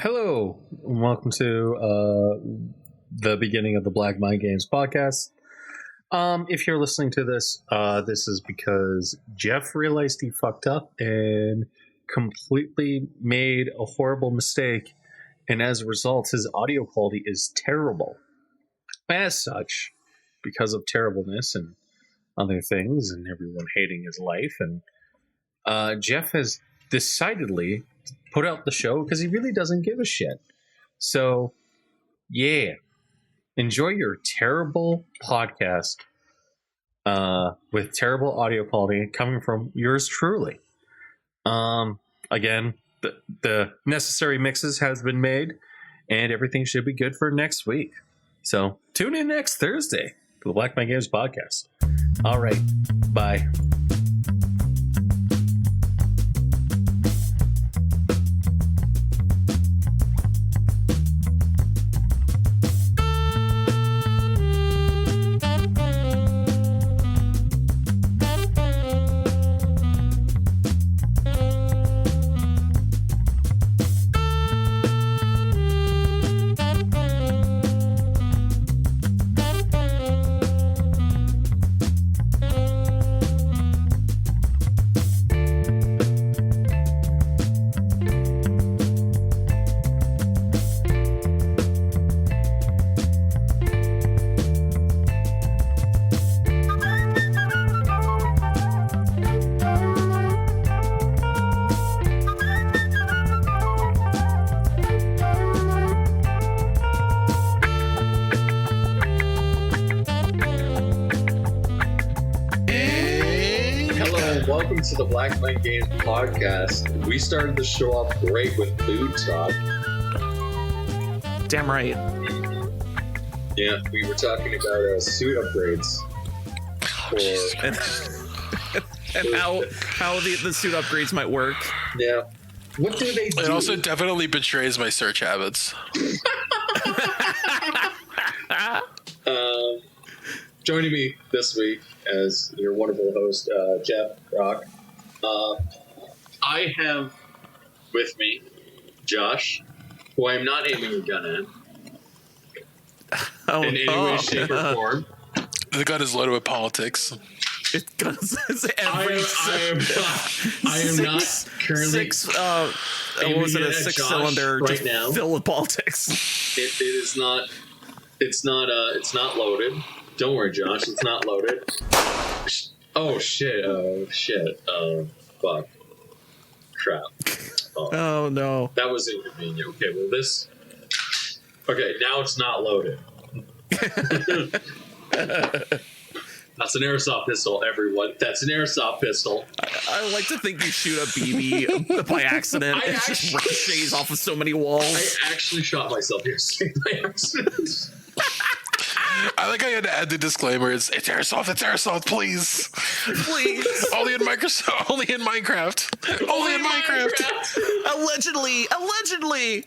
Hello, and welcome to the beginning of the Black Mind Games podcast. If you're listening to this, this is because Jeff realized he fucked up and completely made a horrible mistake, and as a result, his audio quality is terrible. As such, because of terribleness and other things, and everyone hating his life, and Jeff has decidedly put out the show because he really doesn't give a shit. So, yeah, enjoy your terrible podcast with terrible audio quality coming from yours truly. Again, the necessary mixes has been made, and everything should be good for next week. So tune in next Thursday for the Black Mind Games podcast. All right, bye. Welcome to the Black Mind Games podcast. We started the show off great with food talk. Damn right. Yeah, we were talking about suit upgrades. And how the suit upgrades might work. Yeah. What do they do? It also definitely betrays my search habits. Joining me this week as your wonderful host, Jeff Rock. I have with me Josh, who I am not aiming a gun at in any way, shape, or form. The gun is loaded with politics. It goes every I am not currently a six-cylinder right just now. filled with politics. It is not. It's not loaded. Don't worry, Josh. It's not loaded. Oh shit! Fuck! Crap! Oh no! That was inconvenient. Okay, well this. Okay, now it's not loaded. That's an airsoft pistol, everyone. That's an airsoft pistol. I like to think you shoot a BB by accident. It just ricochets off of so many walls. I actually shot myself yesterday by accident. I think I had to add the disclaimer. It's airsoft, please. Please. Only in Minecraft. Only in Minecraft. Allegedly.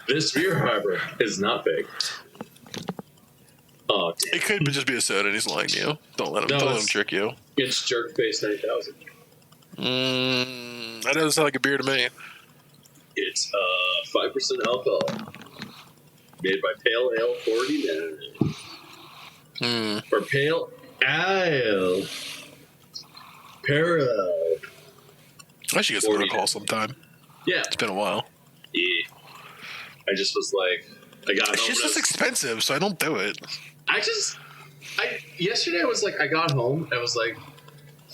This beer, however, is not big. Oh, damn. It could just be a soda and he's lying to you. Don't let him trick you. It's Jerkface 9000. That doesn't sound like a beer to me. It's 5% alcohol. Made by Pale Ale 49. Or Pale Ale. Pale. I should get some alcohol sometime. Yeah. It's been a while. Yeah. I just was like, I got home. It's just expensive, so I don't do it. Yesterday I was like, I got home. I was like,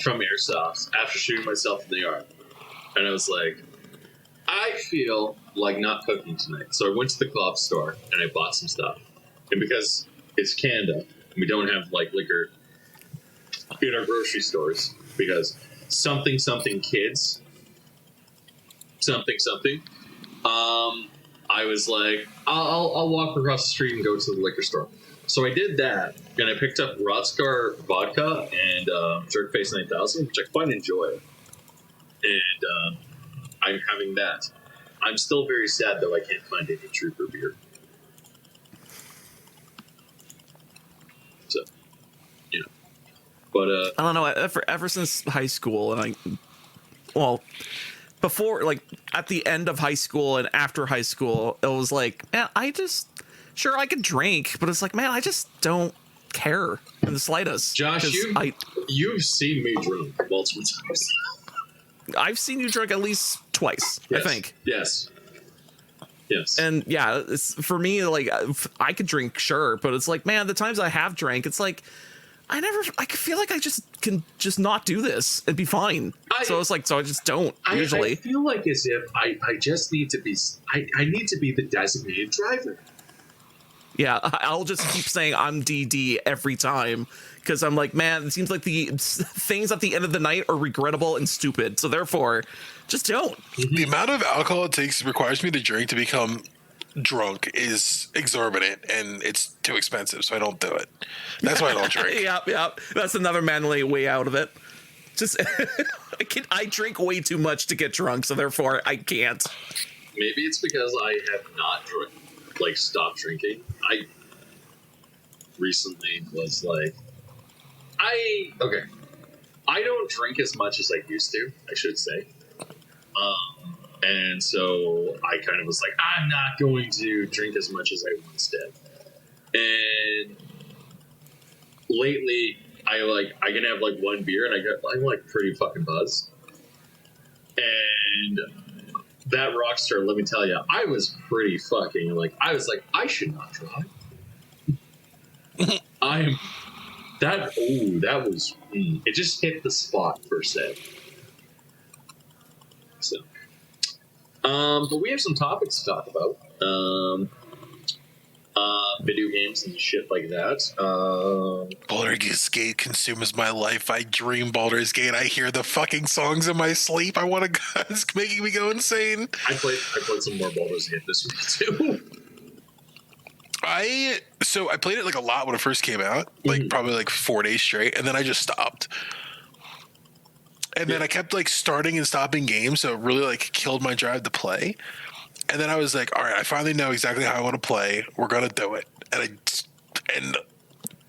from Airsoft after shooting myself in the arm. And I was like, I feel like not cooking tonight. So I went to the club store and I bought some stuff. And because it's Canada, we don't have like liquor in our grocery stores because something kids, something. I was like, I'll walk across the street and go to the liquor store. So I did that, and I picked up Rotscar vodka and Jerkface 9000, which I quite enjoy. And I'm having that. I'm still very sad, though, I can't find any Trooper beer. So, you know. But I don't know. Ever since high school, and before, like at the end of high school and after high school, it was like, man, sure, I could drink, but it's like, man, I just don't care in the slightest. Josh, you've seen me drunk multiple times. I've seen you drink at least twice, yes. I think. Yes. And yeah, it's, for me, like, I could drink, sure, but it's like, man, the times I have drank, it's like, I feel like I can not do this and be fine. So I just don't usually. I feel like as if I just need to be, I need to be the designated driver. Yeah, I'll just keep saying I'm DD every time because I'm like, man, it seems like the things at the end of the night are regrettable and stupid. So therefore, just don't. The amount of alcohol it requires me to drink to become drunk is exorbitant, and it's too expensive, so I don't do it. That's why I don't drink. Yep. That's another manly way out of it. Just I drink way too much to get drunk, so therefore I can't. Maybe it's because I have not stopped drinking. I recently was like, I don't drink as much as I used to, I should say. And so I kind of was like, I'm not going to drink as much as I once did. And lately, I can have like one beer and I'm like pretty fucking buzzed. And that Rockstar, let me tell you, I was pretty fucking I was like, I should not drive. It just hit the spot per se. So, but we have some topics to talk about. Video games and shit like that. Baldur's Gate consumes my life. I dream Baldur's Gate. I hear the fucking songs in my sleep. I want to. It's making me go insane. I played some more Baldur's Gate this week too. I played it a lot when it first came out, probably 4 days straight, and then I just stopped. And then I kept starting and stopping games, so it really killed my drive to play. And then I was like, all right, I finally know exactly how I want to play. We're gonna do it. And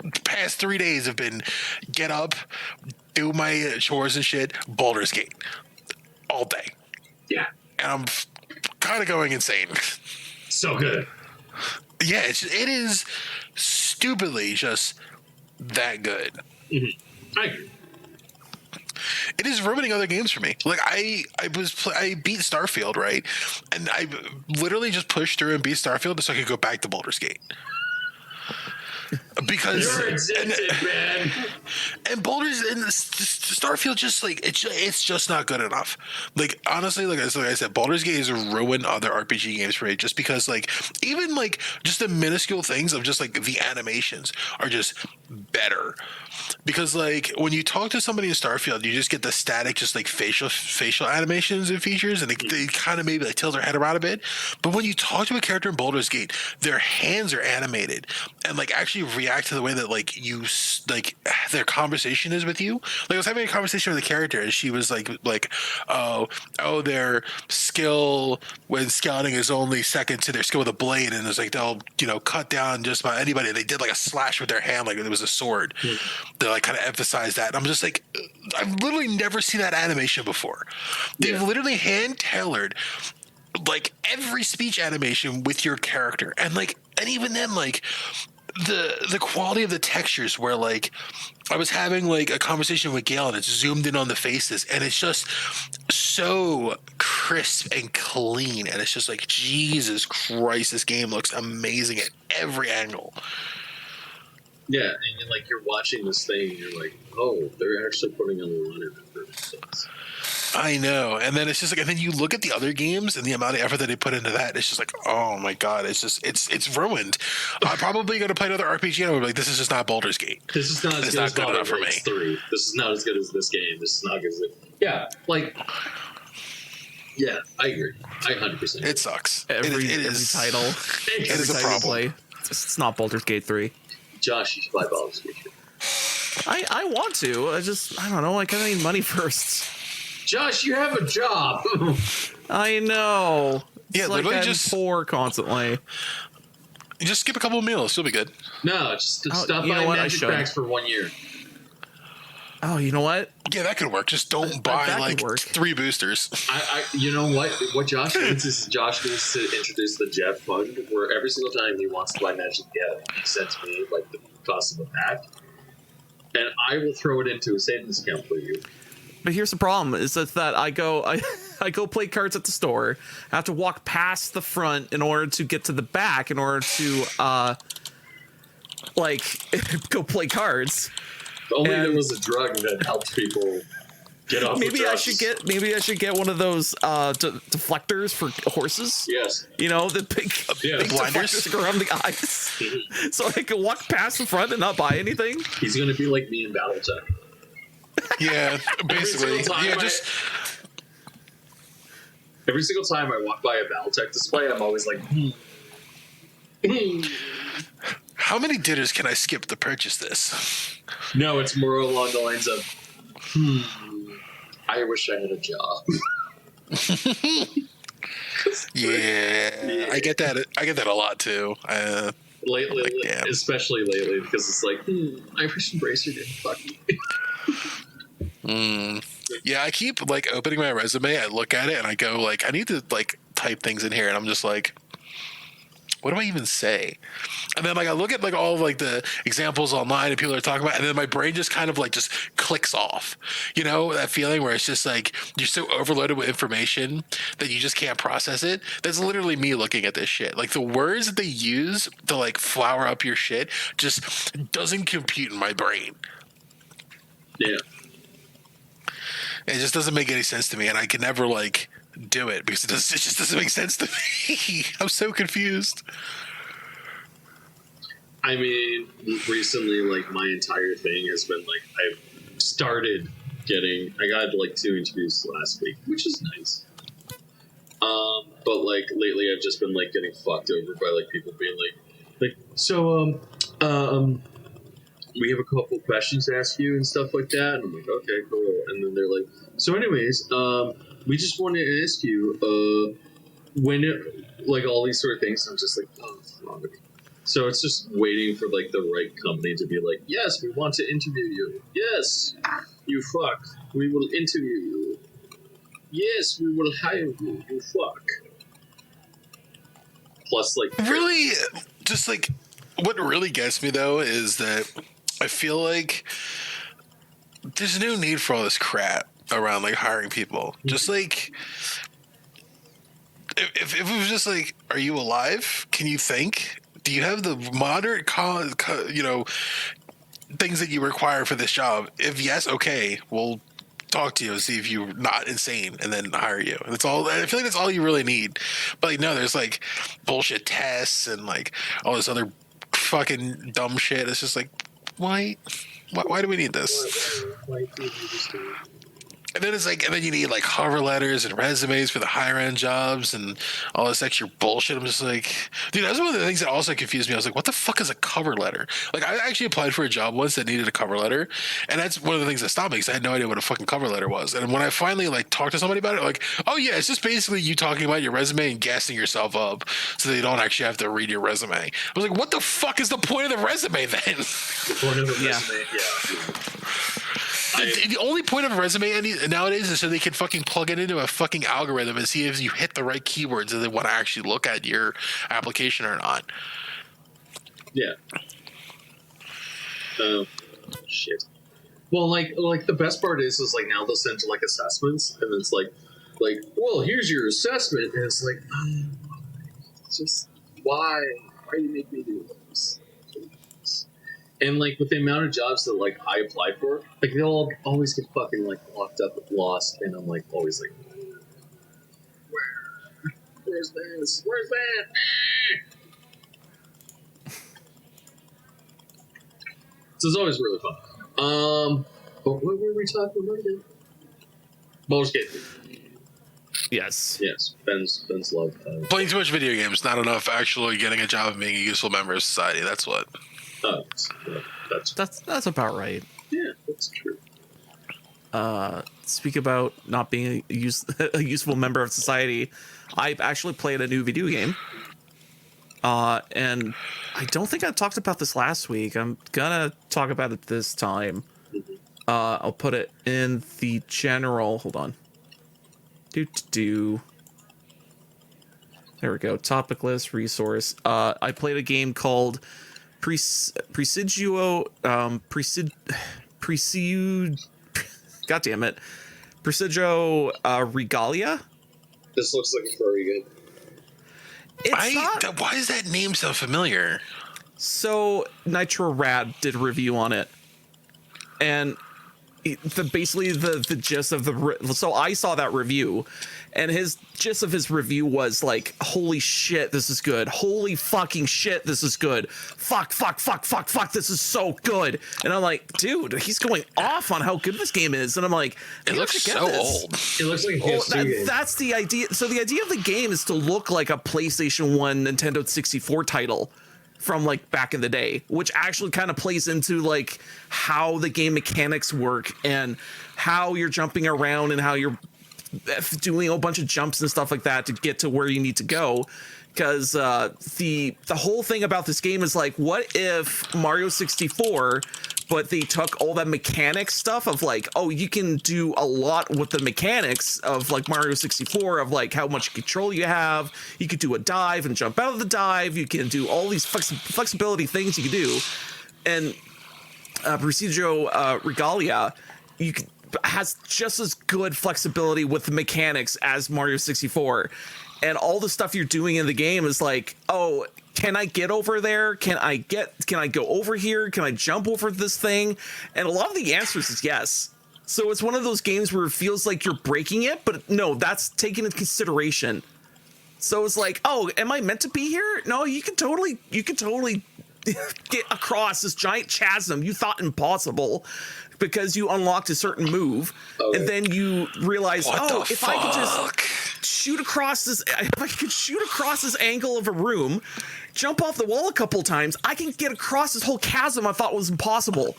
the past 3 days have been get up, do my chores and shit, Baldur's Gate all day. Yeah, and I'm kind of going insane. So good. Yeah, it is stupidly just that good. Mm-hmm. I agree. It is ruining other games for me. I beat Starfield, right? And I literally just pushed through and beat Starfield so I could go back to Baldur's Gate. Because you're exempted, man. And Starfield just it's just not good enough. Honestly, like I said, Baldur's Gate has ruined other RPG games for me just because even just the minuscule things of just the animations are just better. Because when you talk to somebody in Starfield, you just get the static facial animations and features, and they kind of maybe tilt their head around a bit. But when you talk to a character in Baldur's Gate, their hands are animated and actually react to the way that their conversation is with you. I was having a conversation with a character and she was oh their skill when scouting is only second to their skill with a blade, and it's they'll cut down just about anybody. They did a slash with their hand it was a sword. They kind of emphasize that. And I'm just I've literally never seen that animation before. They've literally hand tailored every speech animation with your character, and even then the quality of the textures where I was having a conversation with Gail and it's zoomed in on the faces and it's just so crisp and clean, and it's just Jesus Christ, this game looks amazing at every angle. Yeah, and you're watching this thing and you're oh, they're actually putting in a lot of effort into this. I know. And then it's just and then you look at the other games and the amount of effort that they put into that, it's just oh my God, it's ruined. I'm probably going to play another RPG and I'm like, this is just not Baldur's Gate. This is not as good as good enough for me. 3. This is not as good as this game. This is not good as it. Yeah, yeah, I agree. I 100% agree. It sucks. Every title. It is a problem. Play, it's not Baldur's Gate 3. Josh, you should buy Baldur's Gate 3. I want to. I don't know. I kind of need money first. Josh, you have a job. I know. It's literally I'm just poor constantly. You just skip a couple of meals. You'll be good. No, just stop buying magic packs for 1 year. Oh, you know what? Yeah, that could work. Just don't buy that like could work. 3 boosters. You know what Josh needs is Josh needs to introduce the Jeff Fund, where every single time he wants to buy Magic the Gathering, he sends me like the cost of a pack, and I will throw it into a savings account for you. But here's the problem: is that I go play cards at the store. I have to walk past the front in order to get to the back in order to go play cards. If only there was a drug that helped people get off. Maybe I should get one of those deflectors for horses. Yes. You know, the big blinders deflectors that go around the eyes, so I can walk past the front and not buy anything. He's gonna be like me in BattleTech. Yeah, basically. Every single time I walk by a BattleTech display, I'm always like, How many dinners can I skip to purchase this? No, it's more along the lines of, I wish I had a job. Yeah, I get that. I get that a lot too. Lately, especially lately, because it's like, I wish Embracer didn't fuck me. Yeah, I keep like opening my resume. I look at it and I go like, I need to like type things in here, and I'm just like, what do I even say? And then like I look at like all of like the examples online and people are talking about it, and then my brain just kind of like just clicks off. You know, that feeling where it's just like you're so overloaded with information that you just can't process it. That's literally me looking at this shit. Like the words that they use to like flower up your shit just doesn't compute in my brain. Yeah. It just doesn't make any sense to me, and I can never like do it because it just doesn't make sense to me. I'm so confused. I mean, recently, like, my entire thing has been, like, I've started I got, like, 2 interviews last week, which is nice. But, like, lately I've just been, like, getting fucked over by, like, people being like, so, we have a couple questions to ask you and stuff like that. And I'm like, okay, cool. And then they're like, so anyways, we just wanted to ask you, like, all these sort of things. I'm just like, oh, fuck. So it's just waiting for, like, the right company to be like, yes, we want to interview you. Yes, you fuck. We will interview you. Yes, we will hire you. You fuck. Plus, like... Really, just, like, what really gets me, though, is that I feel like there's no need for all this crap around, like, hiring people. Just, like... If it was just, like, are you alive? Can you think? Do you have the moderate, things that you require for this job? If yes, okay, we'll talk to you and see if you're not insane and then hire you. And that's all. I feel like that's all you really need. But like, no, there's like bullshit tests and like all this other fucking dumb shit. It's just like, why do we need this? Why do you just do it? And then it's like, and then you need like cover letters and resumes for the higher end jobs and all this extra bullshit. I'm just like, dude, that's one of the things that also confused me. I was like, what the fuck is a cover letter? Like, I actually applied for a job once that needed a cover letter, and that's one of the things that stopped me because I had no idea what a fucking cover letter was. And when I finally like talked to somebody about it, like, oh yeah, it's just basically you talking about your resume and gassing yourself up so that you don't actually have to read your resume. I was like, what the fuck is the point of the resume then? The point of the resume, yeah. The only point of a resume nowadays is so they can fucking plug it into a fucking algorithm and see if you hit the right keywords and they want to actually look at your application or not. Yeah. Shit. Well, like the best part is like now they'll send you like assessments, and it's like, well, here's your assessment, and it's like, just why do you make me do this? And like with the amount of jobs that like I applied for, like they'll always get fucking like locked up, lost, and I'm like always like, where's this? Where's that? So it's always really fun. But what were we talking about again? Baulders Gate. Yes. Ben's love. Playing too much video games, not enough actually getting a job and being a useful member of society. That's what. Oh, That's about right. Yeah, that's true. Speak about not being a useful member of society. I've actually played a new video game. And I don't think I talked about this last week. I'm gonna talk about it this time. I'll put it in the general. Hold on. There we go. Topic list, resource. I played a game called Presidio. God damn it. Presidio Regalia. This looks like a furry game. Why is that name so familiar? So Nitro Rad did a review on it, and basically the gist of so I saw that review, and his gist of his review was like, holy shit, this is good. Holy fucking shit, this is good. Fuck, this is so good. And I'm like, dude, he's going off on how good this game is. And I'm like, it looks so old. It looks like a PS2 game. That's the idea. So the idea of the game is to look like a PlayStation 1 Nintendo 64 title from like back in the day, which actually kind of plays into like how the game mechanics work and how you're jumping around and how you're doing a bunch of jumps and stuff like that to get to where you need to go. Because the whole thing about this game is like, what if Mario 64, but they took all that mechanic stuff of like, oh, you can do a lot with the mechanics of like Mario 64 of like how much control you have. You could do a dive and jump out of the dive. You can do all these flexibility things you can do. And Presidio Regalia, has just as good flexibility with the mechanics as Mario 64. And all the stuff you're doing in the game is like, oh, can I get over there? Can I go over here? Can I jump over this thing? And a lot of the answers is yes. So it's one of those games where it feels like you're breaking it, but no, that's taken into consideration. So it's like, oh, am I meant to be here? No, you can totally get across this giant chasm you thought impossible because you unlocked a certain move, and then you realize, if I could just shoot across this angle of a room, jump off the wall a couple times, I can get across this whole chasm I thought was impossible.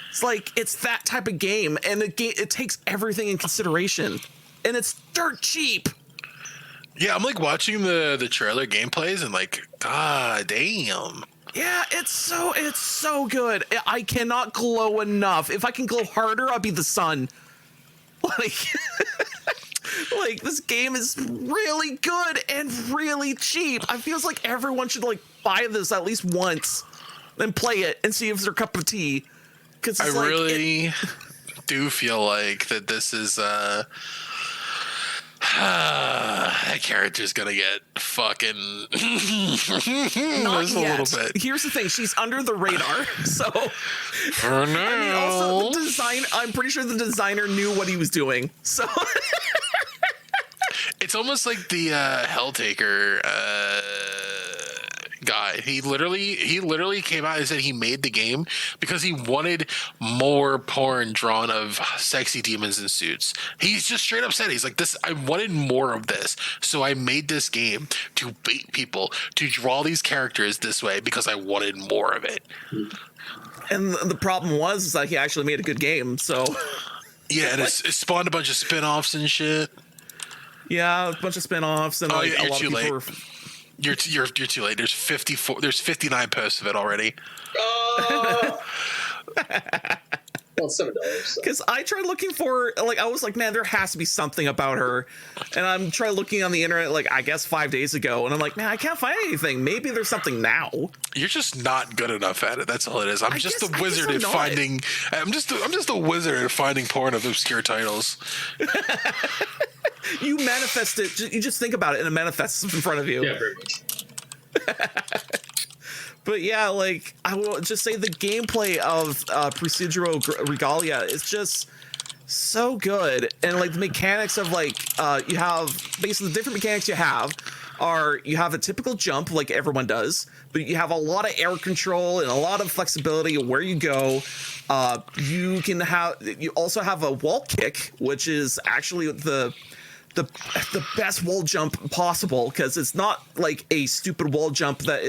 It's like, it's that type of game, and it takes everything in consideration, and it's dirt cheap. Yeah, I'm like watching the trailer gameplays and like, god damn. Yeah, it's so good. I cannot glow enough. If I can glow harder, I'll be the sun. Like, like this game is really good and really cheap. I feels like everyone should like buy this at least once, then play it and see if it's their cup of tea. Because I really do feel like that this is that character's gonna get fucking not just a yet. little bit. Here's the thing: she's under the radar, so for now. I mean, also the design. I'm pretty sure the designer knew what he was doing. So it's almost like the Helltaker guy. He literally came out and said he made the game because he wanted more porn drawn of sexy demons in suits. He's just straight up said, he's like, this, I wanted more of this, so I made this game to bait people to draw these characters this way because I wanted more of it. And the problem was is that he actually made a good game. So yeah, and it spawned a bunch of spin-offs and shit. Yeah, a bunch of spin-offs and like a lot of people were. You're too late. There's 59 posts of it already. Well, $7. Because I tried looking for, like, I was like, man, there has to be something about her. And I'm trying looking on the internet, like, I guess 5 days ago. And I'm like, man, I can't find anything. Maybe there's something now. You're just not good enough at it. That's all it is. I'm just a wizard at finding. I'm just a wizard at finding porn of obscure titles. You manifest it. You just think about it, and it manifests in front of you. Yeah, very much. But yeah, like, I will just say the gameplay of Presidio Regalia is just so good. And like the mechanics of like, you have basically the different mechanics you have are you have a typical jump like everyone does, but you have a lot of air control and a lot of flexibility of where you go. You also have a wall kick, which is actually the best wall jump possible, because it's not like a stupid wall jump that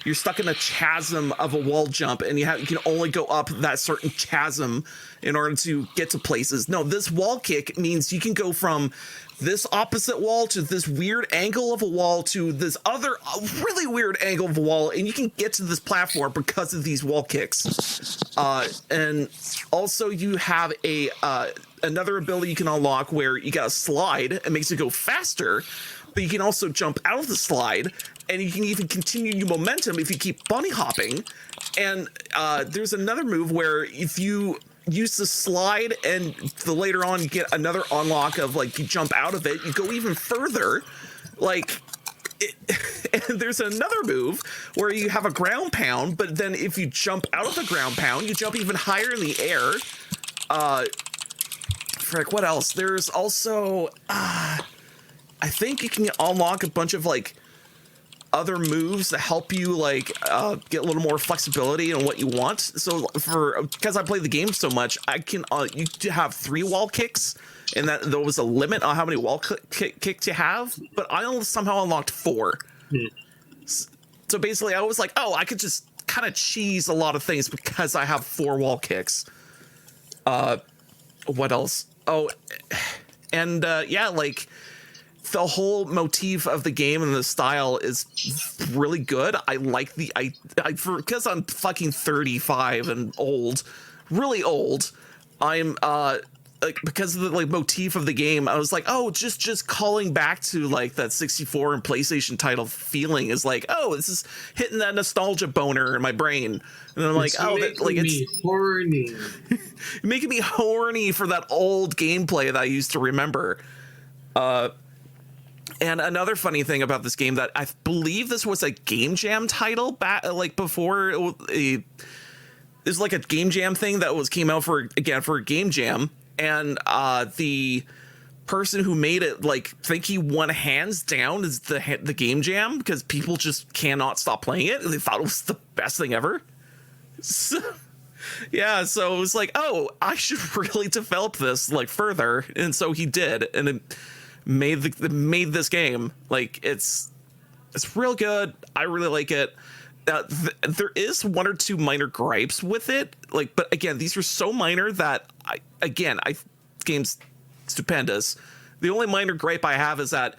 you're stuck in a chasm of a wall jump and you can only go up that certain chasm in order to get to places. No, this wall kick means you can go from this opposite wall to this weird angle of a wall to this other really weird angle of a wall, and you can get to this platform because of these wall kicks. And also you have another ability you can unlock where you got a slide. It makes it go faster, but you can also jump out of the slide, and you can even continue your momentum if you keep bunny hopping. And there's another move where if you use the slide and later on you get another unlock of like you jump out of it, you go even further. And there's another move where you have a ground pound, but then if you jump out of the ground pound, you jump even higher in the air. Frick, what else? There's also I think you can unlock a bunch of like other moves that help you like get a little more flexibility on what you want. So because I play the game so much, I can you have 3 wall kicks, and that there was a limit on how many wall kicks you have, but I somehow unlocked 4. So basically I was like, oh, I could just kind of cheese a lot of things because I have 4 wall kicks. What else? Oh, and yeah, like the whole motif of the game and the style is really good. I like because I'm fucking 35 and old, really old. I'm like, because of the like motif of the game, I was like, oh, just calling back to like that 64 and PlayStation title feeling is like, oh, this is hitting that nostalgia boner in my brain, and I'm like, oh, that, like it's horny, making me horny for that old gameplay that I used to remember. And another funny thing about this game that I believe this was a Game Jam title back like before there's like a Game Jam thing that came out for a Game Jam, and the person who made it like think he won hands down is the Game Jam because people just cannot stop playing it. They thought it was the best thing ever. So, yeah, so it was like, oh, I should really develop this like further, and so he did, and it made this game. Like it's real good. I really like it. There is 1 or 2 minor gripes with it, like, but again, these are so minor that game's stupendous. The only minor gripe I have is that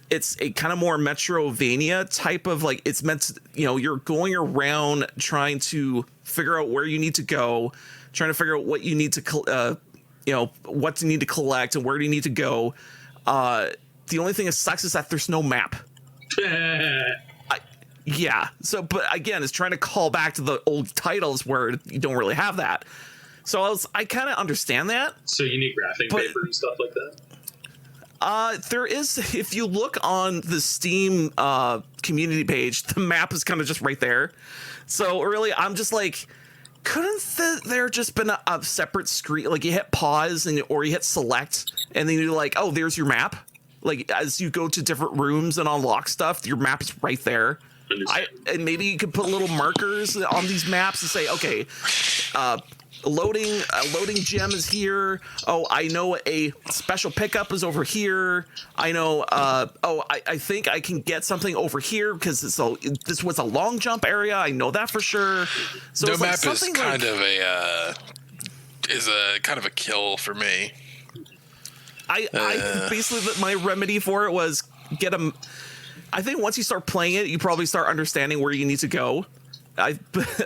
it's a kind of more Metrovania type of like, it's meant to, you're going around trying to figure out where you need to go, trying to figure out what you need to what you need to collect and where do you need to go. The only thing that sucks is that there's no map. Yeah. So, but again, it's trying to call back to the old titles where you don't really have that. So I kind of understand that. So you need graphing paper and stuff like that? There is, if you look on the Steam community page, the map is kind of just right there. So really, I'm just like, couldn't there just been a separate screen? Like you hit pause or you hit select, and then you're like, oh, there's your map. Like as you go to different rooms and unlock stuff, your map is right there. And maybe you could put little markers on these maps and say, okay, loading gem is here. Oh, I know a special pickup is over here. I know. I think I can get something over here because this was a long jump area. I know that for sure. So the it's map like is kind of a kill for me. I basically my remedy for it was get a. I think once you start playing it, you probably start understanding where you need to go.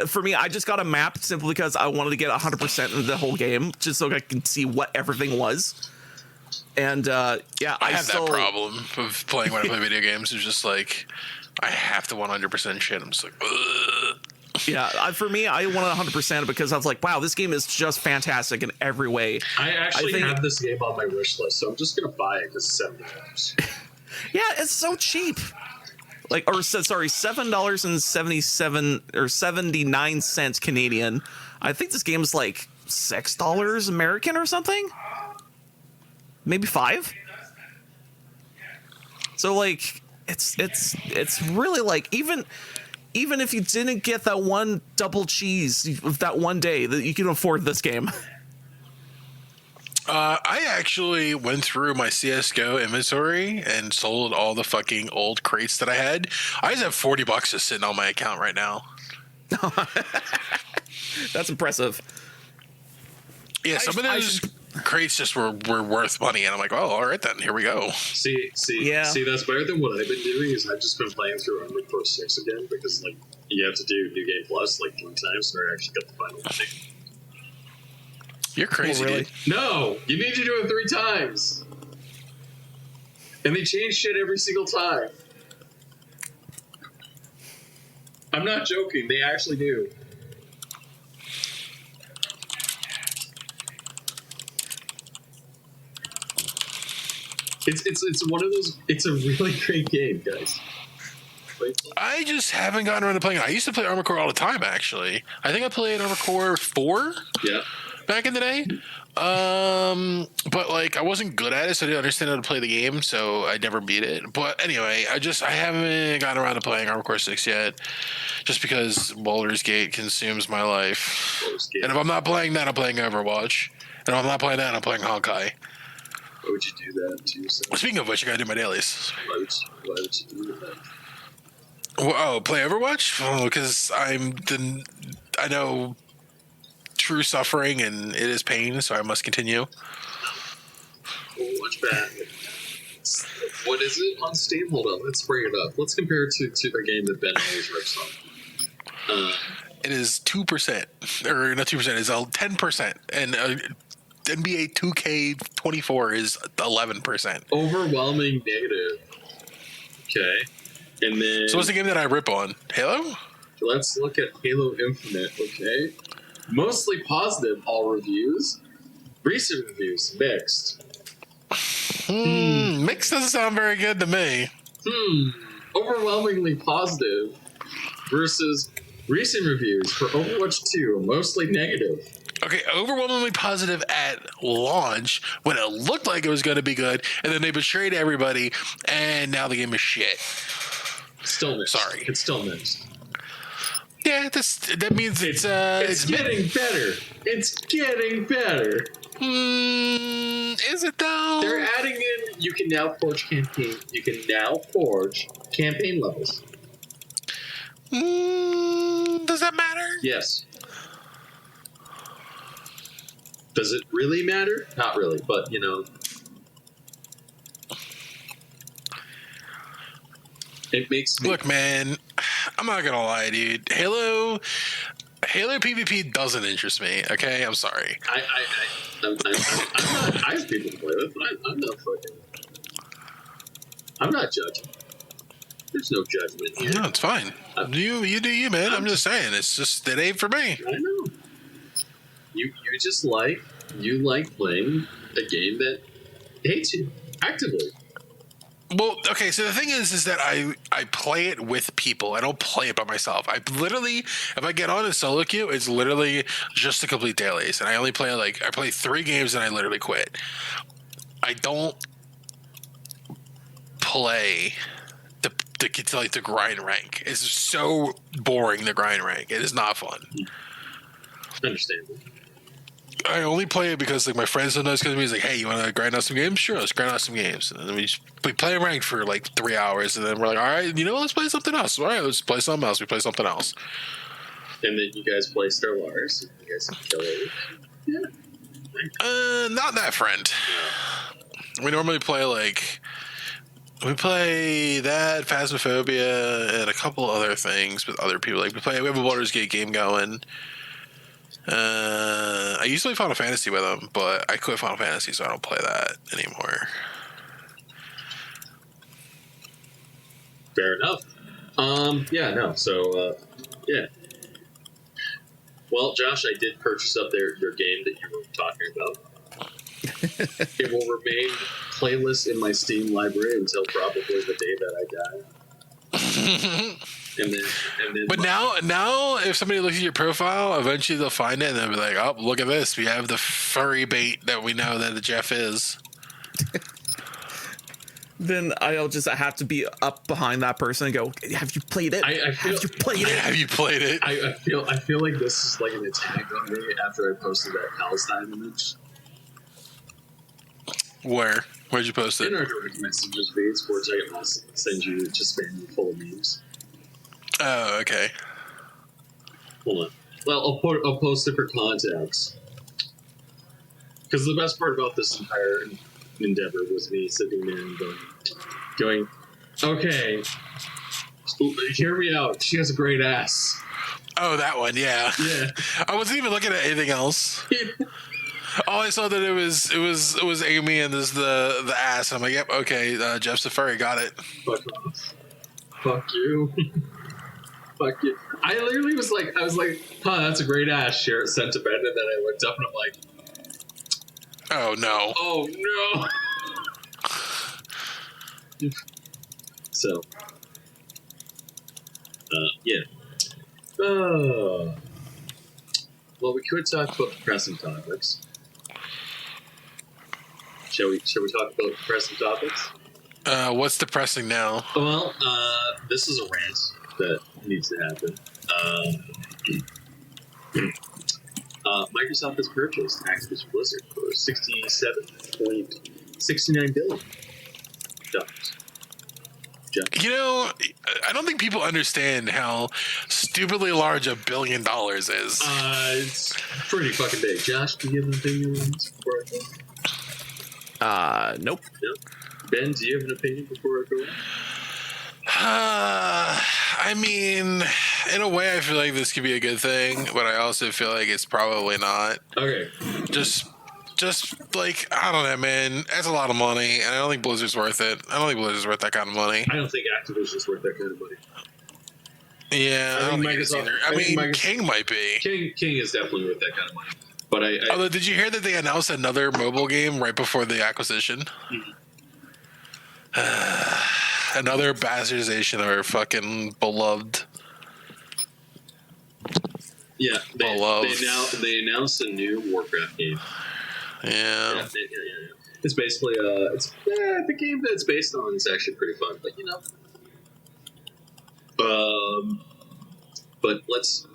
For me, I just got a map simply because I wanted to get 100% of the whole game, just so I can see what everything was. And yeah, I have that problem of playing when I play video games. It's just like I have to 100% shit. I'm just like, ugh. Yeah, for me, I wanted 100% because I was like, wow, this game is just fantastic in every way. I actually have this game on my wish list, so I'm just gonna buy it because it's $70. Yeah, it's so cheap. Like, or sorry, $7.77 or 79 cents Canadian. I think this game is like $6 American or something. Maybe $5. So like, it's really like even if you didn't get that one double cheese that one day, that you can afford this game. I actually went through my CS:GO inventory and sold all the fucking old crates that I had. I just have $40 just sitting on my account right now. That's impressive. Yeah, some of those crates just were worth money, and I'm like, oh, all right then, here we go. See, that's better than what I've been doing. Is I've just been playing through Armored Core 6 again because like you have to do New Game Plus like 3 times so I actually got the final thing. You're crazy, really? dude. No, you need to do it 3 times, and they change shit every single time. I'm not joking. They actually do. It's one of those. It's a really great game, guys. I just haven't gotten around to playing it. I used to play Armored Core all the time, actually. I think I played Armored Core 4 back in the day. But like I wasn't good at it, so I didn't understand how to play the game, so I never beat it. But anyway, I haven't gotten around to playing Armored Core 6 yet, just because Baulders Gate consumes my life. And if I'm not playing that, I'm playing Overwatch. And if I'm not playing that, I'm playing Honkai. Why would you do that to yourself? Speaking of which, I gotta do my dailies. Why would you do that? Oh, play Overwatch? Oh, because I know true suffering and it is pain, so I must continue. Overwatch bad. What is it on Steam? Hold on, let's bring it up. Let's compare it to a game that Ben always rips on. It is 2%, or not 2%. It's 10%, and NBA 2K24 is 11%. Overwhelming negative. Okay. And then, so what's the game that I rip on? Halo? Let's look at Halo Infinite, okay? Mostly positive, all reviews. Recent reviews, mixed. Mixed doesn't sound very good to me. Overwhelmingly positive versus recent reviews for Overwatch 2, mostly negative. Okay, overwhelmingly positive at launch when it looked like it was going to be good, and then they betrayed everybody, and now the game is shit. Still mixed. Sorry. It's still mixed. Yeah, that means it's getting better. It's getting better. Is it though? They're adding in. You can now forge campaign. You can now forge campaign levels. Does that matter? Yes. Does it really matter? Not really, but you know. It makes me... Look, man, I'm not gonna lie, dude. Halo PvP doesn't interest me. Okay, I'm sorry. I'm not. I have people to play with, but I'm not fucking. I'm not judging. There's no judgment here. No, it's fine. You do you, man. I'm just saying, it's just it ain't for me. I know. You just like playing a game that hates you actively. Well, okay, so the thing is that I play it with people. I don't play it by myself. I literally, if I get on a solo queue, it's literally just to complete dailies. And I only play, I play 3 games and I literally quit. I don't play to get to, the grind rank. It's so boring, the grind rank. It is not fun. Understandable. I only play it because my friend sometimes comes to me. He's like, "Hey, you want to grind out some games? Sure, let's grind out some games." And then we play ranked for 3 hours, and then we're like, "All right, let's play something else. All right, let's play something else." We play something else. And then you guys play Star Wars. You guys can kill it. Yeah. Not that friend. We normally play we play that Phasmophobia and a couple other things with other people. We have a Baulders Gate game going. I used to play Final Fantasy with them, but I quit Final Fantasy, so I don't play that anymore. Fair enough. Yeah, no. So, yeah. Well, Josh, I did purchase up your game that you were talking about. It will remain playlist in my Steam library until probably the day that I die. And then but now, if somebody looks at your profile, eventually they'll find it and they'll be like, "Oh, look at this! We have the furry bait that we know that the Jeff is." Then I'll just have to be up behind that person and go, "Have you played it? Have you played it? I feel like this is like an attack on me after I posted that Palestine image. Where? Where'd you post it? In our direct messages feeds, where I can send you just spam you full of memes. Oh, okay. Hold on. Well, I'll post it for contacts. Because the best part about this entire endeavor was me sitting there and going, okay, hear me out. She has a great ass. Oh, that one, yeah. Yeah. I wasn't even looking at anything else. Oh, I saw that it was Amy and this the ass. I'm like, yep, okay. Jeff Safari got it. Fuck off. Fuck you. Fuck you. I literally was like, huh, that's a great ass. Share it, sent to bed, and then I looked up and I'm like, Oh no. oh no. So, yeah. Well, we could talk about depressing topics. Shall we talk about depressing topics? What's depressing now? Well, this is a rant that needs to happen. Microsoft has purchased Activision Blizzard for $67.69 billion. You know, I don't think people understand how stupidly large $1 billion is. It's pretty fucking big. Josh, do you have an opinion on this before I go? Nope. No? Ben, do you have an opinion before I go? I mean, in a way, I feel like this could be a good thing, but I also feel like it's probably not. Okay. Just like, I don't know, man. That's a lot of money, and I don't think Blizzard's worth it. I don't think Blizzard's worth that kind of money. I don't think Activision's worth that kind of money. Yeah, I don't think it is either. I mean, King might be. King is definitely worth that kind of money. But Although, did you hear that they announced another mobile game right before the acquisition? Another bastardization of our fucking beloved. Yeah, they announced a new Warcraft game. Yeah. It's basically the game that it's based on is actually pretty fun, but but let's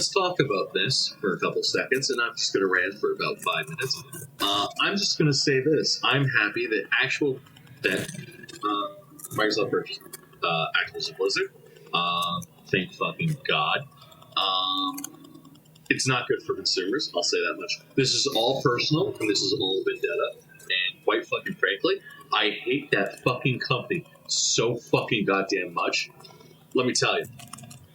talk about this for a couple seconds, and I'm just going to rant for about 5 minutes. I'm just going to say this: I'm happy that Microsoft purchased Activision Blizzard. Thank fucking God. It's not good for consumers, I'll say that much. This is all personal, and this is all vendetta. And quite fucking frankly, I hate that fucking company so fucking goddamn much. Let me tell you,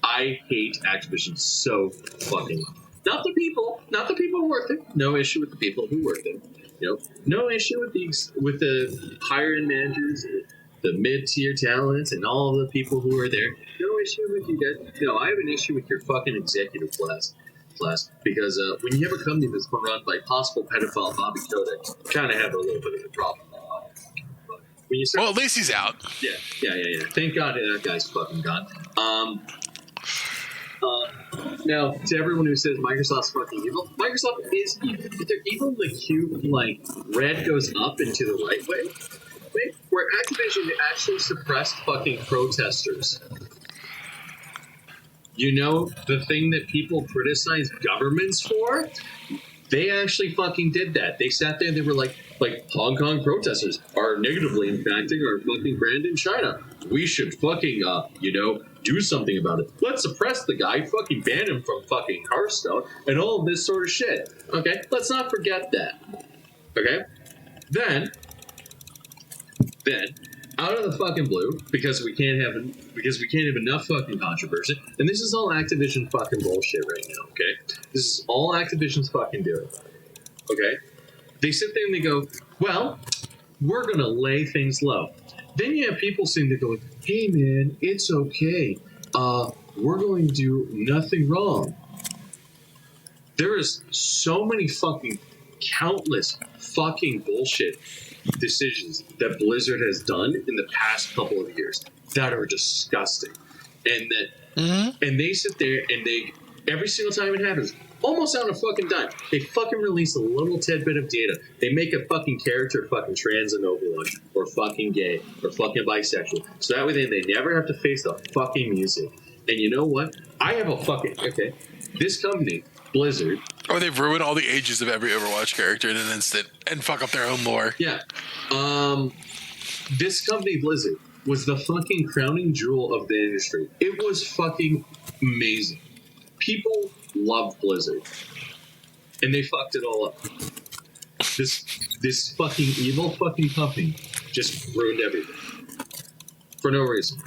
I hate Activision so fucking much. Not the people who work there. No issue with the people who work there. No issue with the higher end managers, the mid tier talents, and all the people who are there. No issue with you guys. No, I have an issue with your fucking executive class. Because when you have a company that's run by possible pedophile Bobby Kotick, you kind of have a little bit of a problem. But when you start, well, at least he's out. Yeah. Thank God that guy's fucking gone. Now, to everyone who says Microsoft's fucking evil, Microsoft is evil. But they're evil in the cute, like, red goes up and to the right way, where Activision actually suppressed fucking protesters. The thing that people criticize governments for? They actually fucking did that. They sat there and they were like Hong Kong protesters are negatively impacting our fucking brand in China. We should fucking, do something about it. Let's suppress the guy, fucking ban him from fucking Hearthstone, and all of this sort of shit. Okay? Let's not forget that. Okay? Then, out of the fucking blue, because we can't have enough fucking controversy, and this is all Activision fucking bullshit right now, okay? This is all Activision's fucking doing, okay? They sit there and they go, well, we're gonna lay things low. Then you have people sitting there going, hey man, it's okay. We're going to do nothing wrong. There is so many fucking countless fucking bullshit decisions that Blizzard has done in the past couple of years that are disgusting, and and they sit there and they every single time it happens, almost on a fucking dime, they fucking release a little tidbit of data. They make a fucking character fucking trans in Overwatch, or fucking gay, or fucking bisexual, so that way they never have to face the fucking music. And you know what? I have a fucking this company Blizzard. Or they've ruined all the ages of every Overwatch character in an instant and fuck up their own lore. Yeah. This company, Blizzard, was the fucking crowning jewel of the industry. It was fucking amazing. People loved Blizzard. And they fucked it all up. This fucking evil fucking company just ruined everything. For no reason.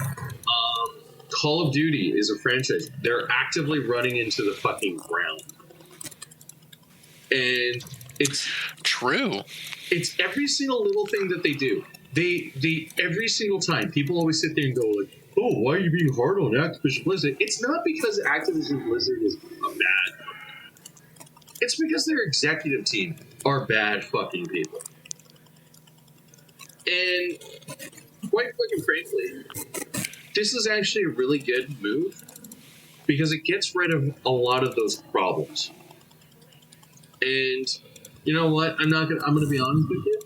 Call of Duty is a franchise. They're actively running into the fucking ground. And it's true. It's every single little thing that they do. They every single time, people always sit there and go like, oh, why are you being hard on Activision Blizzard? It's not because Activision Blizzard is bad. It's because their executive team are bad fucking people. And quite fucking frankly, this is actually a really good move because it gets rid of a lot of those problems. And you know what? I'm gonna be honest with you.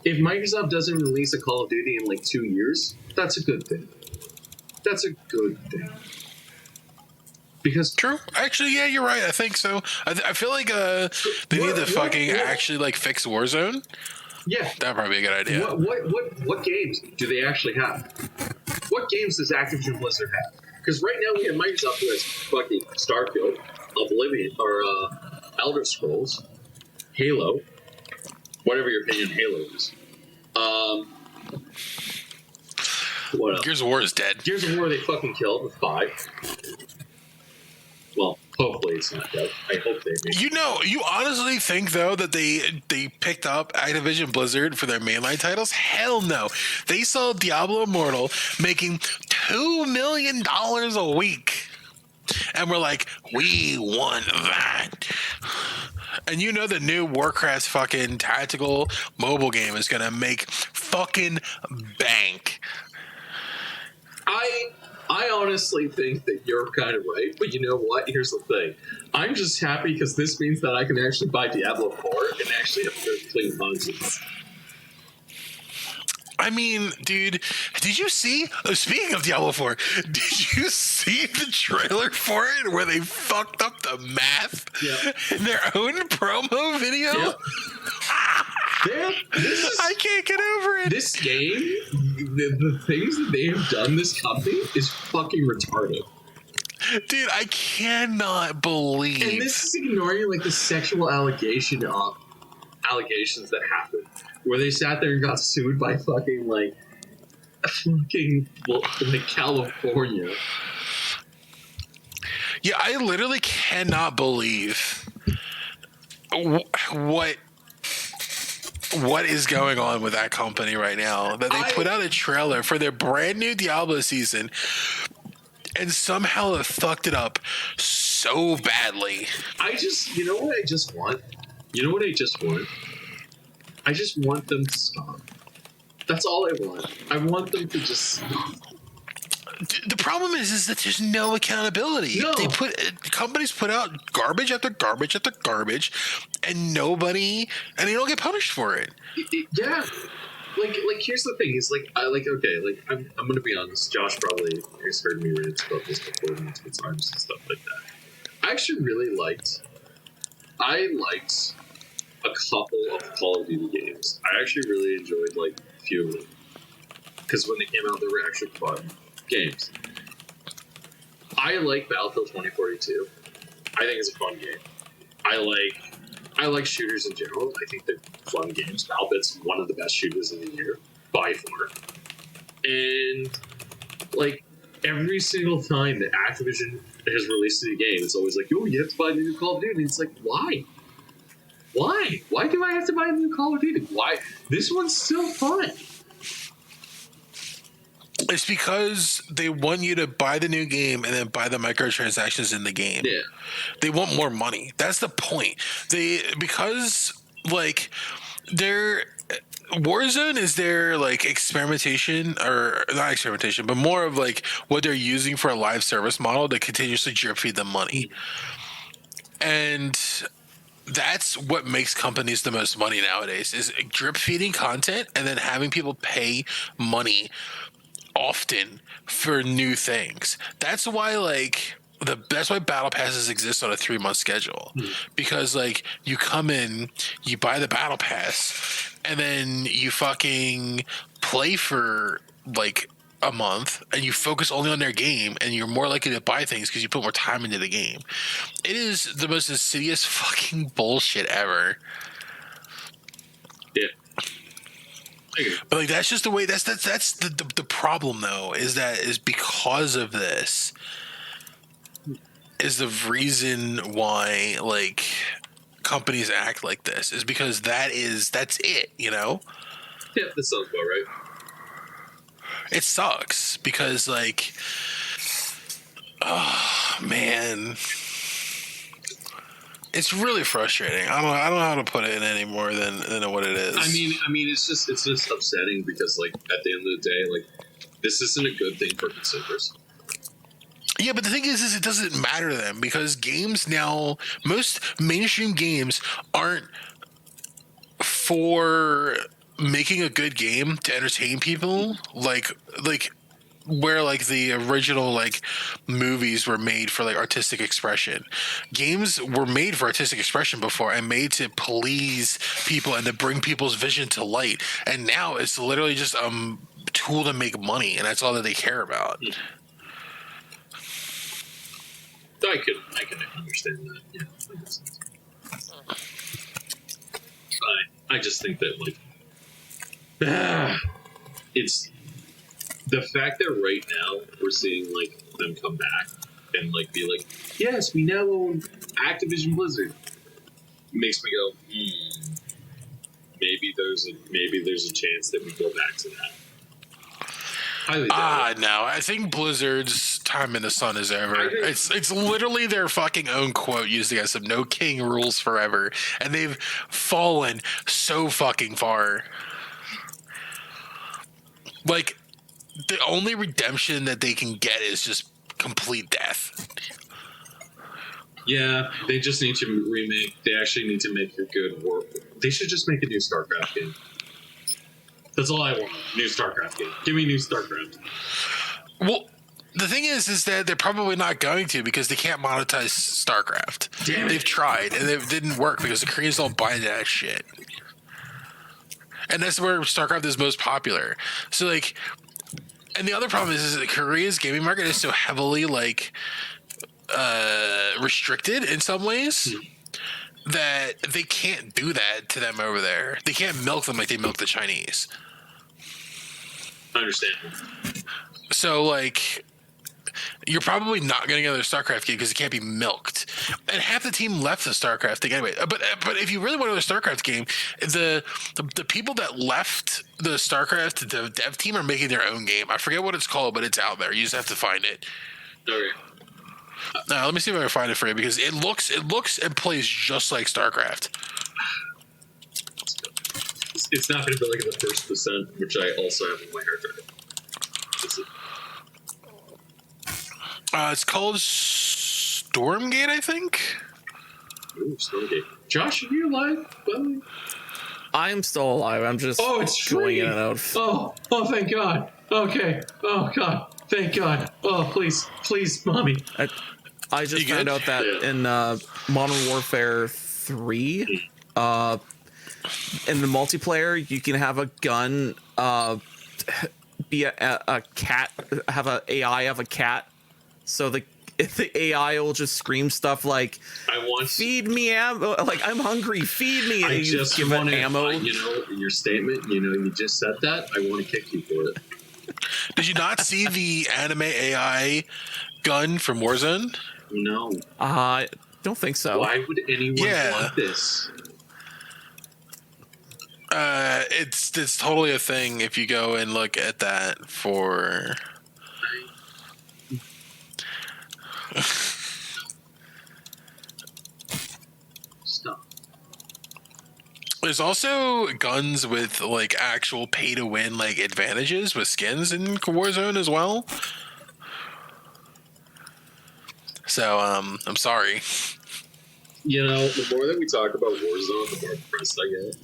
If Microsoft doesn't release a Call of Duty in like 2 years, that's a good thing. That's a good thing. Because true. Actually, yeah, you're right. I think so. I feel like they need to fucking actually like fix Warzone. Yeah, that'd probably be a good idea. What games do they actually have? What games does Activision Blizzard have? Because right now we have Microsoft who has fucking Starfield, Oblivion, or Elder Scrolls, Halo, whatever your opinion on Halo is. What else? Gears of War is dead. Gears of War they fucking killed with 5. Well, hopefully it's not dead. I hope they do. You honestly think though that they picked up Activision Blizzard for their mainline titles? Hell no. They saw Diablo Immortal making $2 million a week. And we're like, we want that. And you know the new Warcraft fucking tactical mobile game is gonna make fucking bank. I honestly think that you're kind of right, but you know what? Here's the thing. I'm just happy because this means that I can actually buy Diablo 4 and actually have good clean conscience. I mean, dude, did you see, speaking of Diablo 4, did you see the trailer for it where they fucked up the math in their own promo video? Yep. I can't get over it. This game, the things that they have done, this company, is fucking retarded. Dude, I cannot believe. And this is ignoring like the sexual allegations that happened, where they sat there and got sued by fucking California. Yeah, I literally cannot believe what is going on with that company right now. That they put out a trailer for their brand new Diablo season and somehow have fucked it up so badly. You know what I just want? I just want them to stop. That's all I want. I want them to just stop. The problem is that there's no accountability. No. Companies put out garbage after garbage after garbage, and they don't get punished for it. Yeah. Like here's the thing. Is I'm gonna be honest. Josh probably has heard me rant about this before multiple times and stuff like that. I actually really liked a couple of Call of Duty games. I actually really enjoyed a few of them because when they came out, they were actually fun games. I like Battlefield 2042. I think it's a fun game. I like shooters in general. I think they're fun games. Battlefield's one of the best shooters of the year by far. And every single time that Activision has released a new game, it's always like, "Oh, you have to buy the new Call of Duty." And it's like, why? Why do I have to buy a new Call of Duty? Why? This one's still fun. It's because they want you to buy the new game and then buy the microtransactions in the game. Yeah. They want more money. That's the point. Warzone is their experimentation, or not experimentation, but more of what they're using for a live service model to continuously drip feed them money. And that's what makes companies the most money nowadays, is drip feeding content and then having people pay money often for new things. That's why that's why battle passes exist on a 3-month schedule, because like you come in, you buy the battle pass, and then you fucking play for like a month, and you focus only on their game, and you're more likely to buy things because you put more time into the game. It is the most insidious fucking bullshit ever. Yeah. But like that's just the way. That's the problem though. Is because of this. Is the reason why like companies act like this is because that's it, you know? Yeah, that sounds about right. It sucks because like, oh man, it's really frustrating. I don't know how to put it in any more than what it is. I mean, it's just upsetting because like at the end of the day, like this isn't a good thing for consumers. Yeah, but the thing is it doesn't matter to them because games now, most mainstream games aren't for making a good game to entertain people, like where like the original like movies were made for like artistic expression. Games were made for artistic expression before and made to please people and to bring people's vision to light. And now it's literally just a tool to make money, and that's all that they care about. I can understand that. Yeah, that makes sense. I just think that like it's the fact that right now we're seeing like them come back and like be like, yes, we now own Activision Blizzard. Makes me go, maybe there's a chance that we go back to that. No, I think Blizzard's time in the sun is over. It's literally their fucking own quote used against them. No king rules forever. And they've fallen so fucking far. Like, the only redemption that they can get is just complete death. Yeah, they just need to remake. They actually need to make a good work. They should just make a new StarCraft game. That's all I want. New StarCraft game. Give me new StarCraft. Well, the thing is that they're probably not going to because they can't monetize StarCraft. They've tried and it didn't work because the Koreans don't buy that shit. And that's where StarCraft is most popular. So like, and the other problem is that Korea's gaming market is so heavily like restricted in some ways that they can't do that to them over there. They can't milk them like they milk the Chinese. I understand. So like, you're probably not going to get another StarCraft game because it can't be milked. And half the team left the StarCraft thing anyway. But if you really want another StarCraft game, the people that left the StarCraft, the dev team, are making their own game. I forget what it's called, but it's out there. You just have to find it. Okay. Now, let me see if I can find it for you because it looks and plays just like StarCraft. It's not going to be like the first percent, which I also have in my haircut. It's called Stormgate, I think. Ooh, Stormgate. Josh, are you alive? Buddy? I am still alive. I'm just it's going free. in and out. Oh, thank God. Okay. Oh, God. Thank God. Oh, please, mommy. I just found out that in Modern Warfare 3, in the multiplayer, you can have a gun be a cat, have an AI of a cat. So the AI will just scream stuff like, feed me ammo, like, I'm hungry, feed me. And I you just give want it ammo. Your statement, you just said that. I want to kick you for it. Did you not see the anime AI gun from Warzone? No. I don't think so. Why would anyone want this? It's totally a thing if you go and look at that for... Stop. There's also guns with like actual pay to win like advantages with skins in Warzone as well. So I'm sorry. The more that we talk about Warzone, the more depressed I get.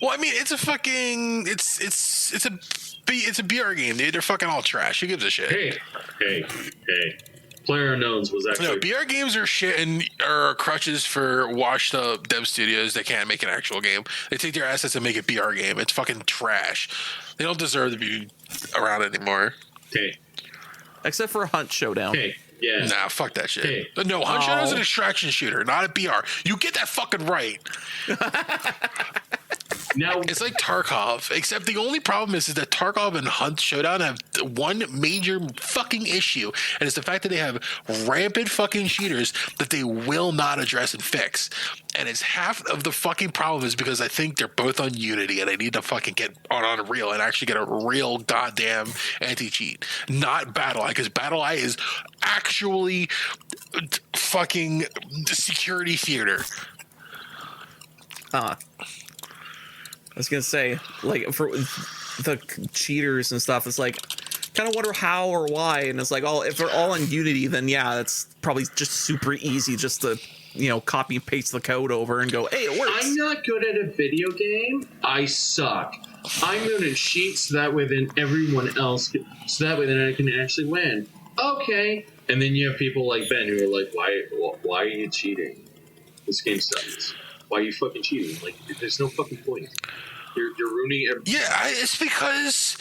Well, I mean, it's a fucking it's a BR game, dude. They're fucking all trash. Who gives a shit? Hey. PlayerUnknown's was actually No, BR games are shit and are crutches for washed up dev studios that can't make an actual game. They take their assets and make a BR game. It's fucking trash. They don't deserve to be around anymore. okay. Except for Hunt Showdown. Okay, yeah. Nah, fuck that shit. Okay. No, Hunt Shadow's an extraction shooter, not a BR. You get that fucking right. Now It's like Tarkov, except the only problem is that Tarkov and Hunt Showdown have one major fucking issue, and it's the fact that they have rampant fucking cheaters that they will not address and fix. And it's half of the fucking problem is because I think they're both on Unity, and I need to fucking get on Unreal and actually get a real goddamn anti-cheat, not BattleEye, because BattleEye is actually fucking security theater. I was gonna say, like, for the cheaters and stuff, it's like, kind of wonder how or why, and it's like, oh, if they're all in Unity, then yeah, that's probably just super easy, just to, you know, copy and paste the code over and go, hey, it works. I'm not good at a video game. I suck. I'm going to cheat so that way then everyone else, so that way then I can actually win. Okay. And then you have people like Ben who are like, why are you cheating? This game sucks. Why are you fucking cheating? Like, there's no fucking point. You're ruining everything. Yeah, it's because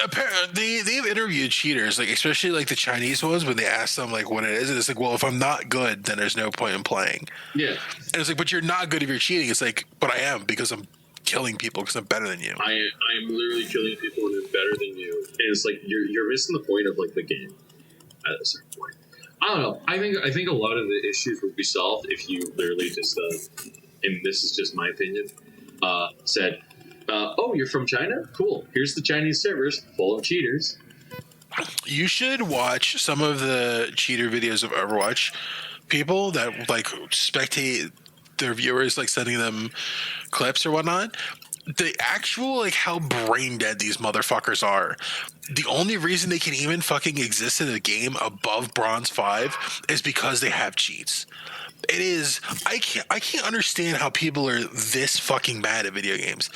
apparently they've interviewed cheaters, like especially like the Chinese ones, when they ask them like what it is, and it's like, well, if I'm not good, then there's no point in playing. Yeah. And it's like, but you're not good if you're cheating. It's like, but I am because I'm killing people because I'm better than you. I am literally killing people and I'm better than you. And it's like you're missing the point of like the game at a certain point. I don't know. I think a lot of the issues would be solved if you literally just and this is just my opinion, said, oh, you're from China? Cool. Here's the Chinese servers full of cheaters. You should watch some of the cheater videos of Overwatch people that like spectate their viewers, like sending them clips or whatnot. The actual, like, how brain dead these motherfuckers are. The only reason they can even fucking exist in a game above Bronze 5 is because they have cheats. It is, I can't understand how people are this fucking bad at video games.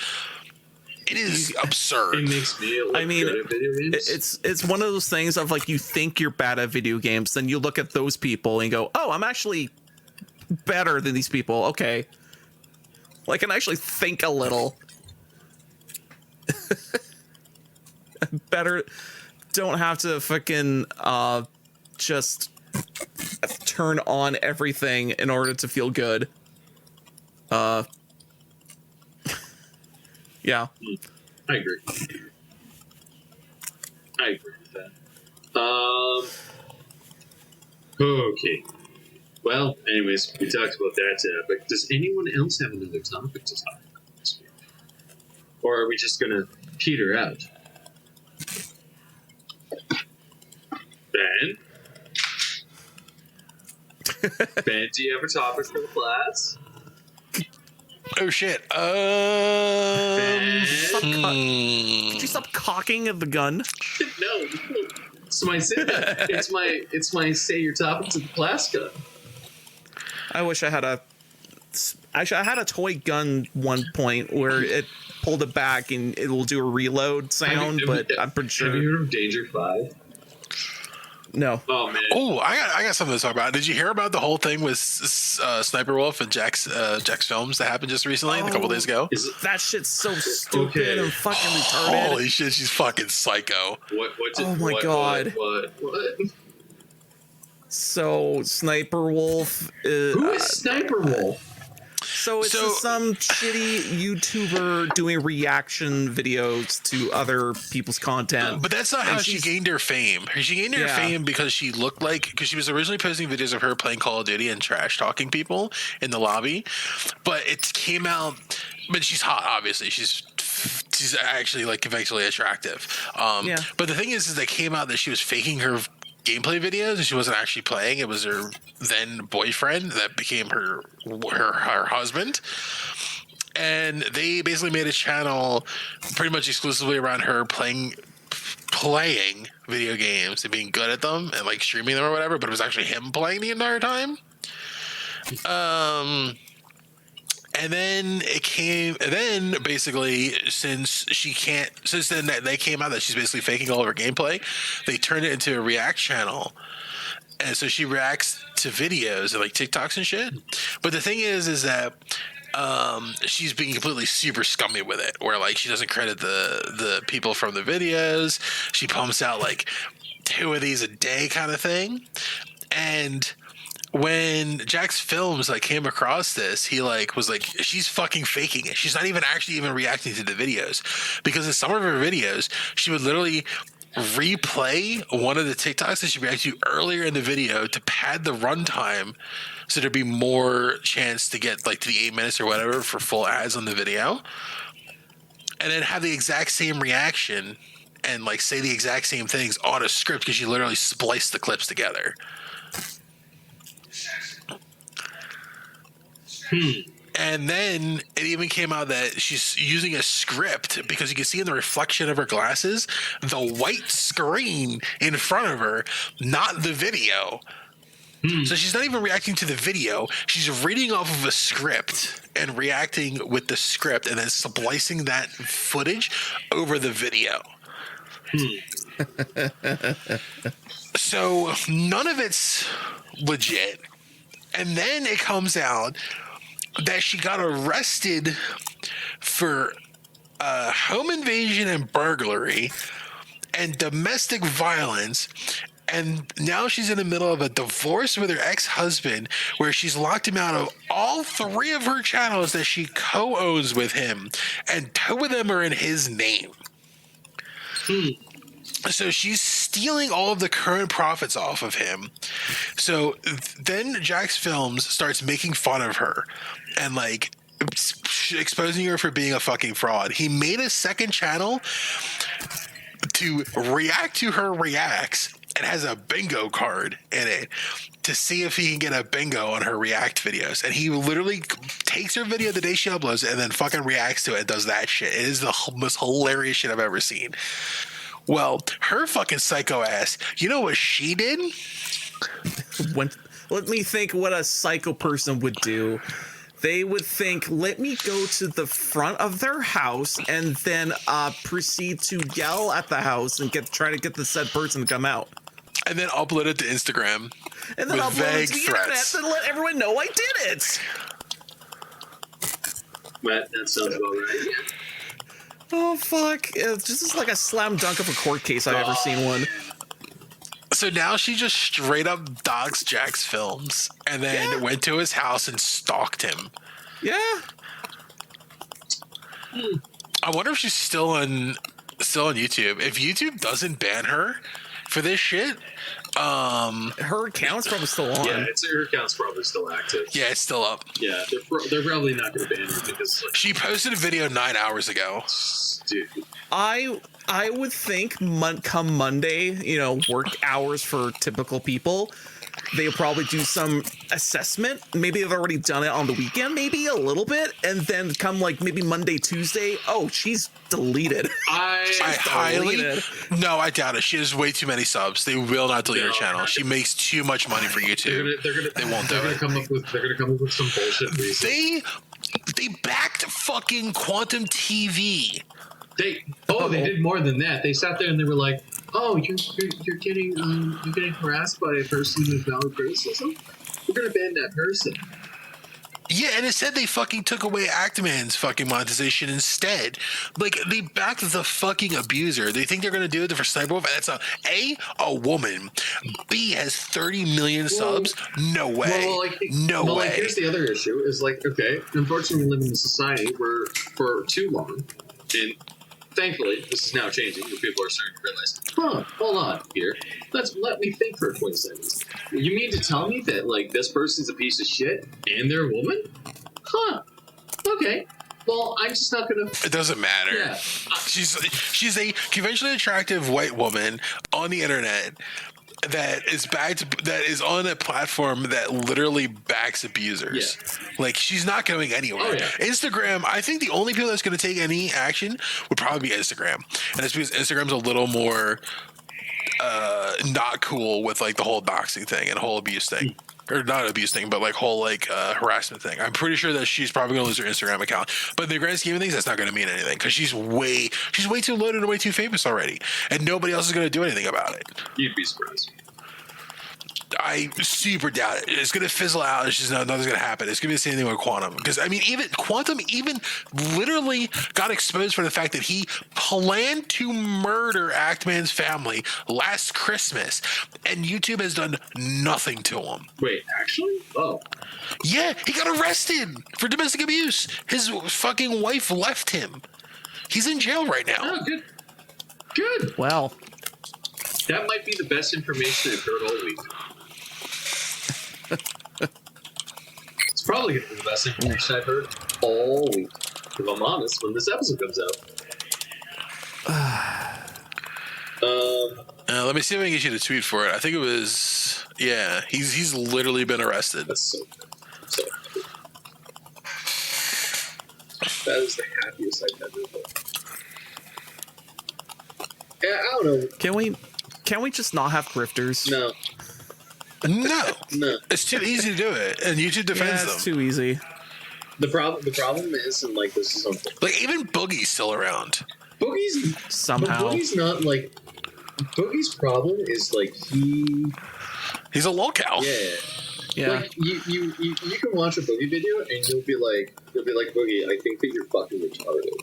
It is absurd. It makes me look good at video games. It's one of those things of like, you think you're bad at video games, then you look at those people and go, oh, I'm actually better than these people. Okay. Like, I can actually think a little. Better. Don't have to fucking just turn on everything in order to feel good. Yeah. I agree. I agree with that. Okay. Well, anyways, we talked about that topic. Does anyone else have another topic to talk about this week? Or are we just going to peter out? Ben? Ben, do you have a topic for the class? Oh shit. Could you stop cocking at the gun? No. It's my say your topic to the class gun. I wish I had a. Actually, I had a toy gun one point where it pulled it back and it will do a reload sound, but I'm pretty sure. Have you heard of Danger 5? No. Oh man. Oh, I got something to talk about. Did you hear about the whole thing with Sniper Wolf and Jack's films that happened just recently, a couple days ago? That shit's so stupid and fucking retarded. Holy shit, she's fucking psycho. My God. What? So Sniper Wolf. Who is Sniper Wolf? So it's just some shitty YouTuber doing reaction videos to other people's content. But that's not how she gained her fame. She gained her fame because she looked like, because she was originally posting videos of her playing Call of Duty and trash talking people in the lobby. But it came out, but she's hot, obviously. She's actually like conventionally attractive. But the thing is that came out that she was faking her gameplay videos and she wasn't actually playing. It was her then boyfriend that became her husband, and they basically made a channel pretty much exclusively around her playing video games and being good at them and like streaming them or whatever, but it was actually him playing the entire time. And then basically, since then they came out that she's basically faking all of her gameplay, they turned it into a React channel. And so she reacts to videos and like TikToks and shit. But the thing is that she's being completely super scummy with it, where like she doesn't credit the people from the videos. She pumps out like 2 of these a day kind of thing. And when Jax Films like came across this, he like was like, she's fucking faking it. She's not even actually even reacting to the videos, because in some of her videos she would literally replay one of the TikToks that she reacted to earlier in the video to pad the runtime, so there'd be more chance to get like to the 8 minutes or whatever for full ads on the video, and then have the exact same reaction and like say the exact same things on a script, because she literally spliced the clips together. And then it even came out that she's using a script, because you can see in the reflection of her glasses the white screen in front of her, not the video. So she's not even reacting to the video. She's reading off of a script and reacting with the script, and then splicing that footage over the video. So none of it's legit. And then it comes out that she got arrested for home invasion and burglary and domestic violence, and now she's in the middle of a divorce with her ex-husband, where she's locked him out of all 3 of her channels that she co-owns with him, and 2 of them are in his name. So she's stealing all of the current profits off of him. So then Jax Films starts making fun of her and like exposing her for being a fucking fraud. He made a second channel to react to her reacts, and has a bingo card in it to see if he can get a bingo on her react videos. And he literally takes her video the day she uploads it and then fucking reacts to it and does that shit. It is the most hilarious shit I've ever seen. Well, her fucking psycho ass, you know what she did? Let me think what a psycho person would do. They would think, let me go to the front of their house and then proceed to yell at the house and try to get the said person to come out. And then upload it to Instagram. And then with upload it vague to the threats. internet and let everyone know I did it. That sounds about right. Oh, fuck. It's just like a slam dunk of a court case I've ever seen one. So now she just straight up dogs Jax Films and then went to his house and stalked him. Yeah. I wonder if she's still on YouTube. If YouTube doesn't ban her for this shit, her account's probably still on. Yeah, her account's probably still active. Yeah, it's still up. Yeah, they're probably not going to ban her because she posted a video 9 hours ago. Dude, I would think come Monday, work hours for typical people, they'll probably do some assessment. Maybe they've already done it on the weekend, maybe a little bit, and then come like maybe Monday, Tuesday. Oh, she's deleted. No, I doubt it. She has way too many subs. They will not delete her channel. She makes too much money for YouTube. They won't do it. They're gonna come up with some bullshit reason. They backed fucking Quantum TV. They did more than that. They sat there and they were like, "Oh, you're getting harassed by a person with valid criticism. We're gonna ban that person." Yeah, and it said they fucking took away Activision's fucking monetization instead. Like, they backed the fucking abuser. They think they're gonna do it for Sniper Wolf. That's a woman. B has 30 million subs. No way. No way. Like, here's the other issue: is like, okay, unfortunately, we live in a society where for too long, and thankfully, this is now changing. People are starting to realize, hold on here. Let me think for 20 seconds. You mean to tell me that, like, this person's a piece of shit and they're a woman? Huh. Okay. Well, I'm just not going to... It doesn't matter. Yeah. She's a conventionally attractive white woman on the internet that is on a platform that literally backs abusers. Yeah. Like, she's not going anywhere. Oh, yeah. Instagram, I think the only people that's going to take any action would probably be Instagram. And it's because Instagram's a little more not cool with like the whole doxing thing and whole abuse thing. Or not abuse thing, but like whole harassment thing. I'm pretty sure that she's probably going to lose her Instagram account. But in the grand scheme of things, that's not going to mean anything because she's way too loaded and way too famous already, and nobody else is going to do anything about it. You'd be surprised. I super doubt it. It's going to fizzle out. It's just nothing's going to happen. It's going to be the same thing with Quantum. Because, I mean, even Quantum literally got exposed for the fact that he planned to murder Actman's family last Christmas. And YouTube has done nothing to him. Wait, actually? Oh. Yeah, he got arrested for domestic abuse. His fucking wife left him. He's in jail right now. Oh, good. Good. Well, that might be the best information I've heard all week. It's probably going to be the best information I've heard all week. If I'm honest, when this episode comes out. Let me see if I can get you to tweet for it. I think it was, yeah, he's literally been arrested. That's so good. So happy. That is the happiest I've ever been. Yeah, I don't know. Can we just not have grifters? No. No. No. It's too easy to do it, and YouTube defends It's them. too easy. The problem is, and like this is something. Like even Boogie's still around. Boogie's Somehow. but Boogie's not like. Boogie's problem is like He's a lolcow. Yeah. Like you can watch a Boogie video and you'll be like Boogie, I think that you're fucking retarded.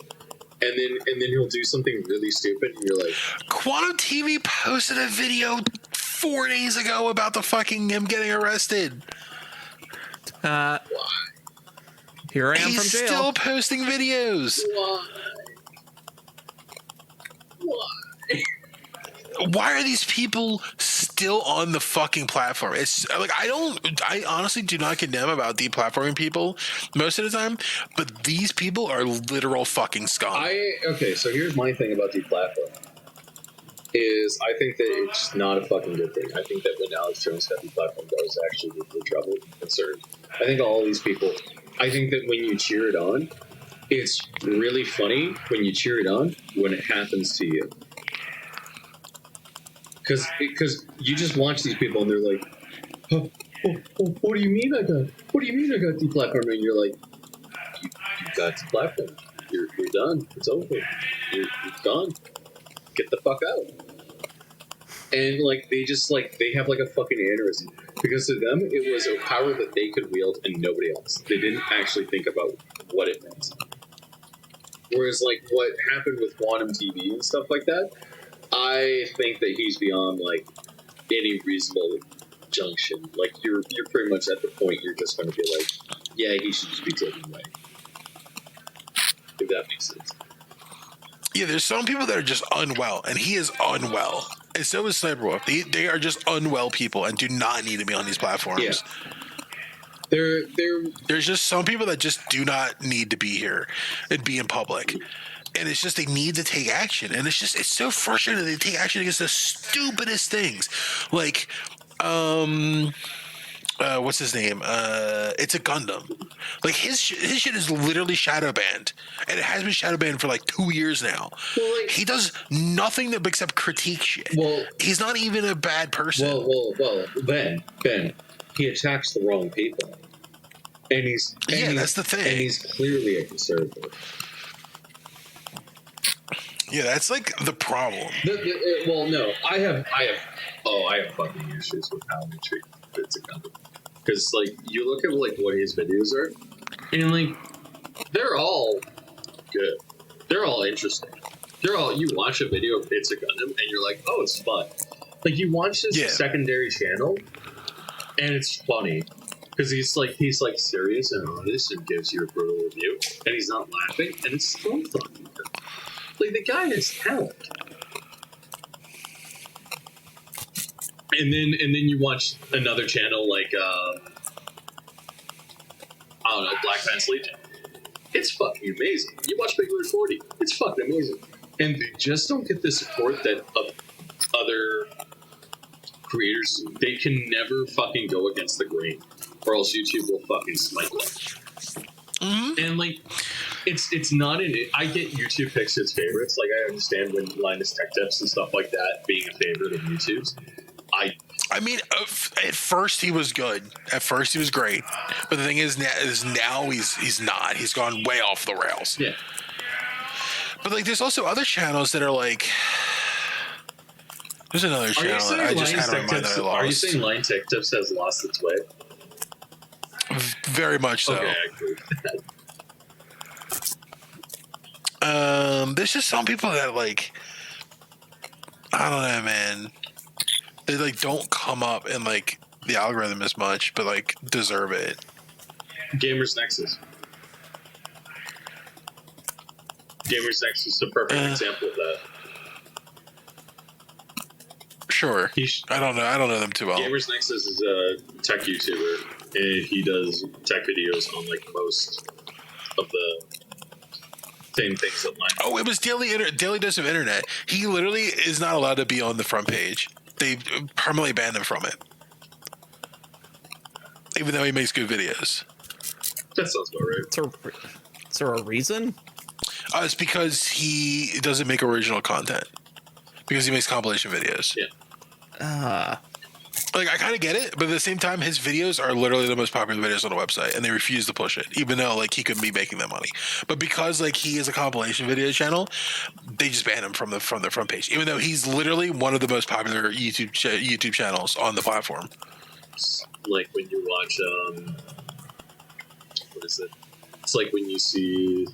And then he'll do something really stupid and you're like, Quantum TV posted a video 4 days ago about the fucking him getting arrested. Why? Here I am He's from jail. still posting videos. why? Why are these people still on the fucking platform? It's like I honestly do not condemn about deplatforming people most of the time, but these people are literal fucking scum. Okay, so here's my thing about deplatforming. Is I think that it's not a fucking good thing. I think that when Alex Jones got deplatformed, I was actually really troubled and concerned. I think all these people, I think that when you cheer it on, it's really funny when you cheer it on when it happens to you. Because you just watch these people and they're like, what do you mean I got deplatformed? And you're like, you got deplatformed. You're done. It's over. You're done. Get the fuck out. And like they have like a fucking aneurysm because to them it was a power that they could wield and nobody else. They didn't actually think about what it meant. Whereas like what happened with Quantum TV and stuff like that, I think that he's beyond like any reasonable junction. Like you're pretty much at the point you're just going to be like, yeah, he should just be taken away. If that makes sense. Yeah, there's some people that are just unwell, and he is unwell. And so is Sniper Wolf. They are just unwell people and do not need to be on these platforms. Yeah. There's just some people that just do not need to be here and be in public. And it's just they need to take action. And it's so frustrating that they take action against the stupidest things. Like, what's his name? It's a Gundam. Like his shit is literally shadow banned, and it has been shadow banned for like 2 years now. Well, like, he does nothing except critique shit. Well, he's not even a bad person. Well, Ben, he attacks the wrong people, and that's the thing. And he's clearly a conservative. Yeah, that's like the problem. Well, no, I have fucking issues with how they treat It's a Gundam. Because like you look at like what his videos are, and like they're all good. They're all interesting. You watch a video of It's a Gundam and you're like, oh, it's fun. Like you watch this secondary channel and it's funny because he's like serious and honest and gives you a brutal review and he's not laughing and it's so fun. Like the guy has talent. And then you watch another channel like I don't know, Black Pants Legion. It's fucking amazing. You watch Big Bird 40. It's fucking amazing. And they just don't get the support that other creators. They can never fucking go against the grain, or else YouTube will fucking smite them. Mm-hmm. And like, it's not in it. I get YouTube picks its favorites. Like I understand when Linus Tech Tips and stuff like that being a favorite of YouTube's. I mean, at first he was good. At first he was great. But the thing is now he's not. He's gone way off the rails. Yeah. But like, there's also other channels that are like, There's another channel that I just had on my mind that I lost. Are you saying Line Tech Tips has lost its way? Very much so. Okay, I agree. There's just some people that like, I don't know, man. They like don't come up in like the algorithm as much, but like deserve it. Gamers Nexus. Gamers Nexus is a perfect example of that. Sure. I don't know them too well. Gamers Nexus is a tech YouTuber, and he does tech videos on like most of the same things that Line. Oh, it was Daily Dose of Internet. He literally is not allowed to be on the front page. They permanently banned him from it, even though he makes good videos. That sounds about right. Is there a reason? It's because he doesn't make original content. Because he makes compilation videos. Yeah. Like, I kind of get it, but at the same time, his videos are literally the most popular videos on the website, and they refuse to push it, even though, like, he could be making that money. But because, like, he is a compilation video channel, they just ban him from the front page, even though he's literally one of the most popular YouTube channels on the platform. Like when you watch, what is it? It's like when you see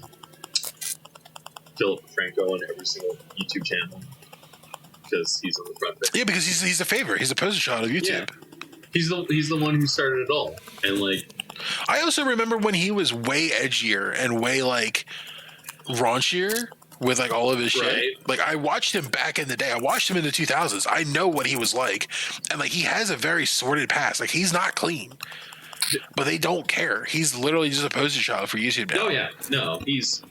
Philip Franco on every single YouTube channel. Because he's on the front page. Yeah, because he's a favorite. He's a poster child of YouTube. Yeah. He's the one who started it all. And like, I also remember when he was way edgier and way like raunchier with like all of his shit. Like I watched him back in the day. I watched him in the 2000s. I know what he was like, and like he has a very sordid past. Like he's not clean, but they don't care. He's literally just a poster child for YouTube now. Oh yeah, no, he's.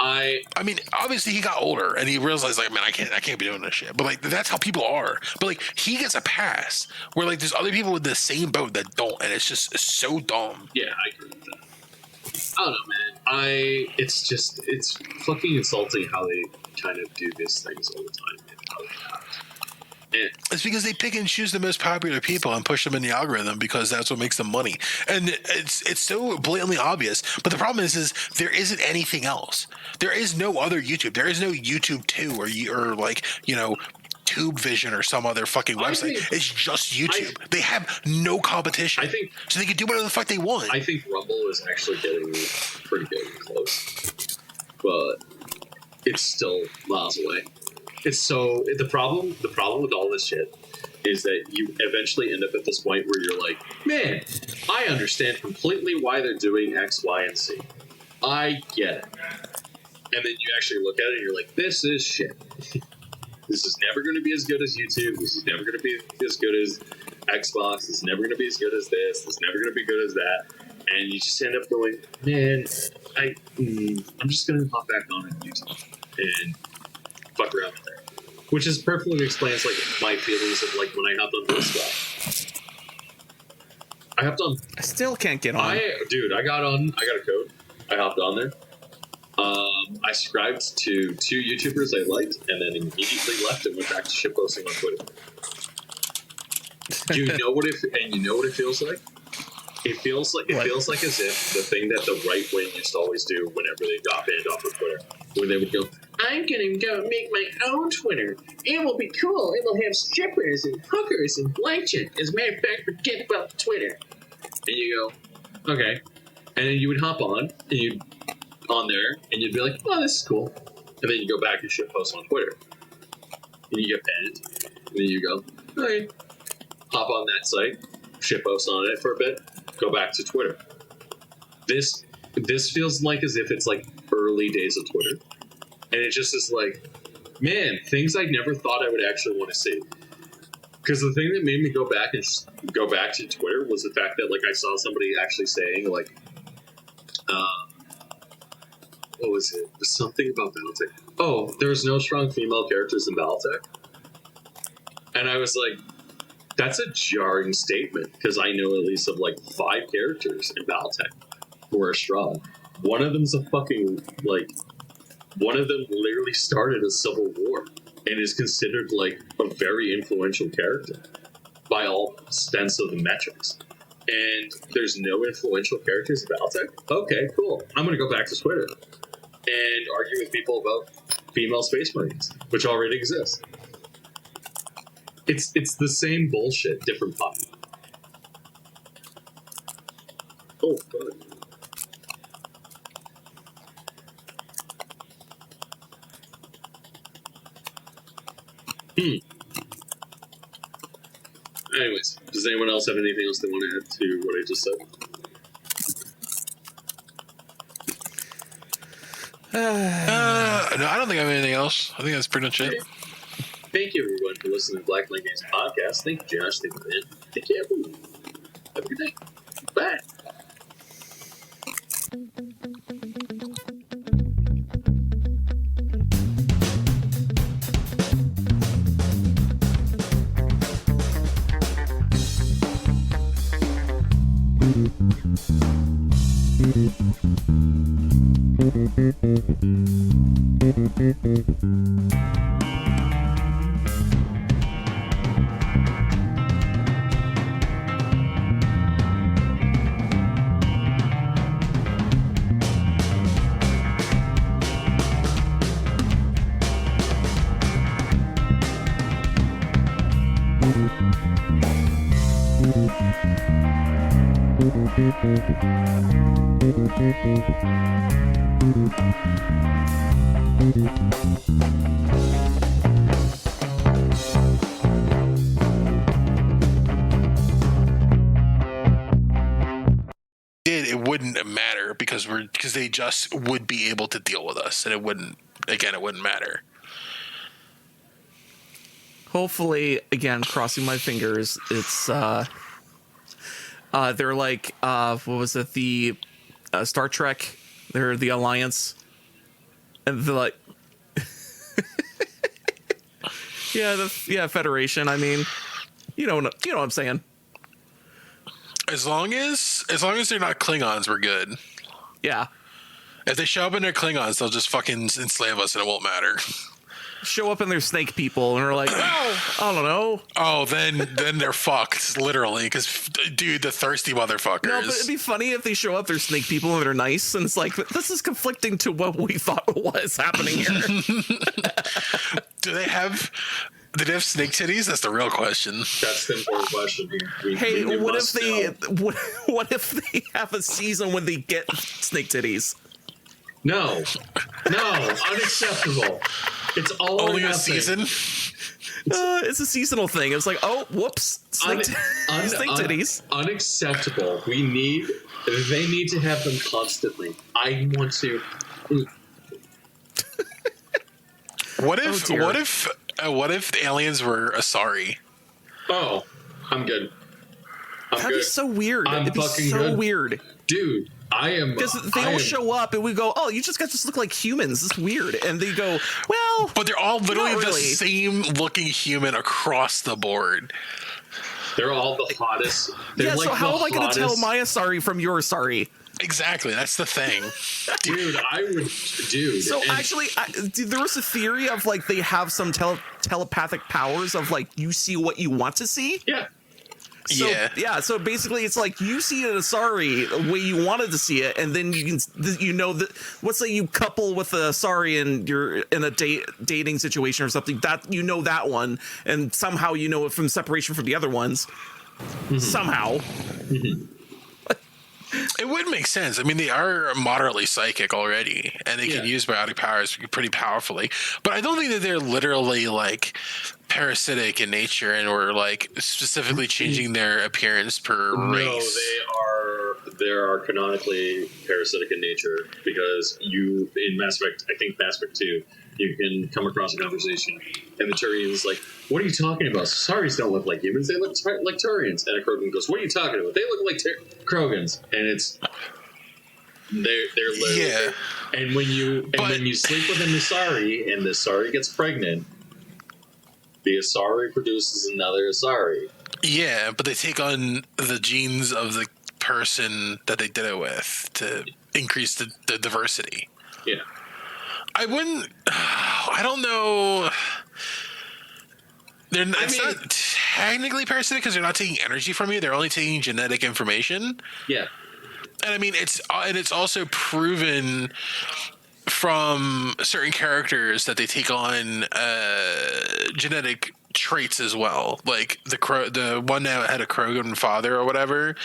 I mean, obviously he got older and he realized like, man, I can't be doing this shit. But like, that's how people are. But like, he gets a pass where like there's other people with the same boat that don't, and it's so dumb. Yeah, I agree with that. I don't know, man. It's fucking insulting how they kind of do these things all the time and how they act. And it's because they pick and choose the most popular people and push them in the algorithm because that's what makes them money. And it's so blatantly obvious. But the problem is there isn't anything else. There is no other YouTube. There is no YouTube 2 or like, you know, Tube Vision or some other fucking website. It's just YouTube. They have no competition. So they can do whatever the fuck they want. I think Rumble is actually getting pretty good and close. But it's still miles away. It's so the problem with all this shit is that you eventually end up at this point where you're like, man, I understand completely why they're doing X, Y, and Z. I get it. And then you actually look at it and you're like, this is shit. This is never going to be as good as YouTube. This is never going to be as good as Xbox. This is never going to be as good as this. This is never going to be good as that. And you just end up going, man, I'm just going to hop back on YouTube and fuck around with there. Which is perfectly explains like my feelings of like when I hopped on Blue I hopped on. I still can't get on. I got on. I got a code. I hopped on there. I subscribed to 2 YouTubers I liked, and then immediately left and went back to shitposting on Twitter. Do you know what it feels like? It feels like as if the thing that the right wing used to always do whenever they got banned off of Twitter, where they would go, "I'm gonna go make my own Twitter. It will be cool. It will have strippers and hookers and blackjack. As a matter of fact, forget about Twitter." And you go, okay, and then you would hop on and you'd be like, "Oh, this is cool," and then you go back and shitpost on Twitter, and you get banned, and then you go, "All right," hop on that site, shitpost on it for a bit. Go back to Twitter. This feels like as if it's like early days of Twitter, and it just is like, man, things I never thought I would actually want to see. Because the thing that made me go back to Twitter was the fact that like I saw somebody actually saying like, what was it? Something about Battletech. Oh, there's no strong female characters in Battletech, and I was like, that's a jarring statement, because I know at least of like 5 characters in Battletech who are strong. One of them's one of them literally started a civil war and is considered like a very influential character by all sense of the metrics. And there's no influential characters in Battletech? Okay, cool. I'm going to go back to Twitter and argue with people about female space marines, which already exist. It's the same bullshit, different pop. Oh, fuck. Anyways, does anyone else have anything else they want to add to what I just said? No, I don't think I have anything else. I think that's pretty much it. Thank you, everyone, for listening to Black Mind Games Podcast. Thank you, Josh. Thank you, Ben. Thank you, everyone. Have a good day. Bye. It wouldn't matter because they just would be able to deal with us, and it wouldn't matter. Hopefully, again, crossing my fingers, it's they're like what was it, the Star Trek, they're the Alliance, and they're like yeah, Federation. I mean, you know what I'm saying. As long as they're not Klingons, we're good. Yeah. If they show up in their Klingons, they'll just fucking enslave us and it won't matter. Show up in their snake people and are like, well, I don't know. Oh, then they're fucked, literally, because, dude, the thirsty motherfuckers. No, but it'd be funny if they show up, they're snake people and they're nice, and it's like, this is conflicting to what we thought was happening here. Do they have snake titties? That's the real question. That's the important question. Hey, what if they have a season when they get snake titties? No, unacceptable. It's all only a season. It's a seasonal thing. It's like, oh, whoops, snake titties. Unacceptable. They need to have them constantly. I want to. What if the aliens were Asari? Oh, I'm good. That'd be so weird. It'd be so good. weird, dude. I am because they all show up and we go, oh, you just look like humans. It's weird, and they go, well, but they're all literally really. the same looking human across the board. They're all the hottest. Yeah, so how am I going to tell my Asari from your Asari? Exactly, that's the thing. Dude, So actually, there was a theory of like they have some telepathic powers of like you see what you want to see. Yeah. So, yeah. So basically, it's like you see an Asari the way you wanted to see it, and then that. Let's say you couple with a Asari and you're in a dating situation or something. That that one, and somehow it from separation from the other ones. Mm-hmm. Somehow. Mm-hmm. It would make sense. I mean, they are moderately psychic already, and they can use biotic powers pretty powerfully. But I don't think that they're literally like parasitic in nature and or like specifically changing their appearance per race. No, they are canonically parasitic in nature because in Mass Effect, I think Mass Effect 2, you can come across a conversation and the Turian's like, what are you talking about? Saris don't look like humans, they look like Turians. And a Krogan goes, what are you talking about? They look like Krogans. And it's they're literally and when you sleep with an Asari and the Asari gets pregnant, the Asari produces another Asari. Yeah, but they take on the genes of the person that they did it with to increase the diversity. Yeah. I don't know. It's not technically parasitic because they're not taking energy from you. They're only taking genetic information. Yeah. And I mean, it's also proven from certain characters that they take on genetic traits as well. Like the one that had a Krogan father or whatever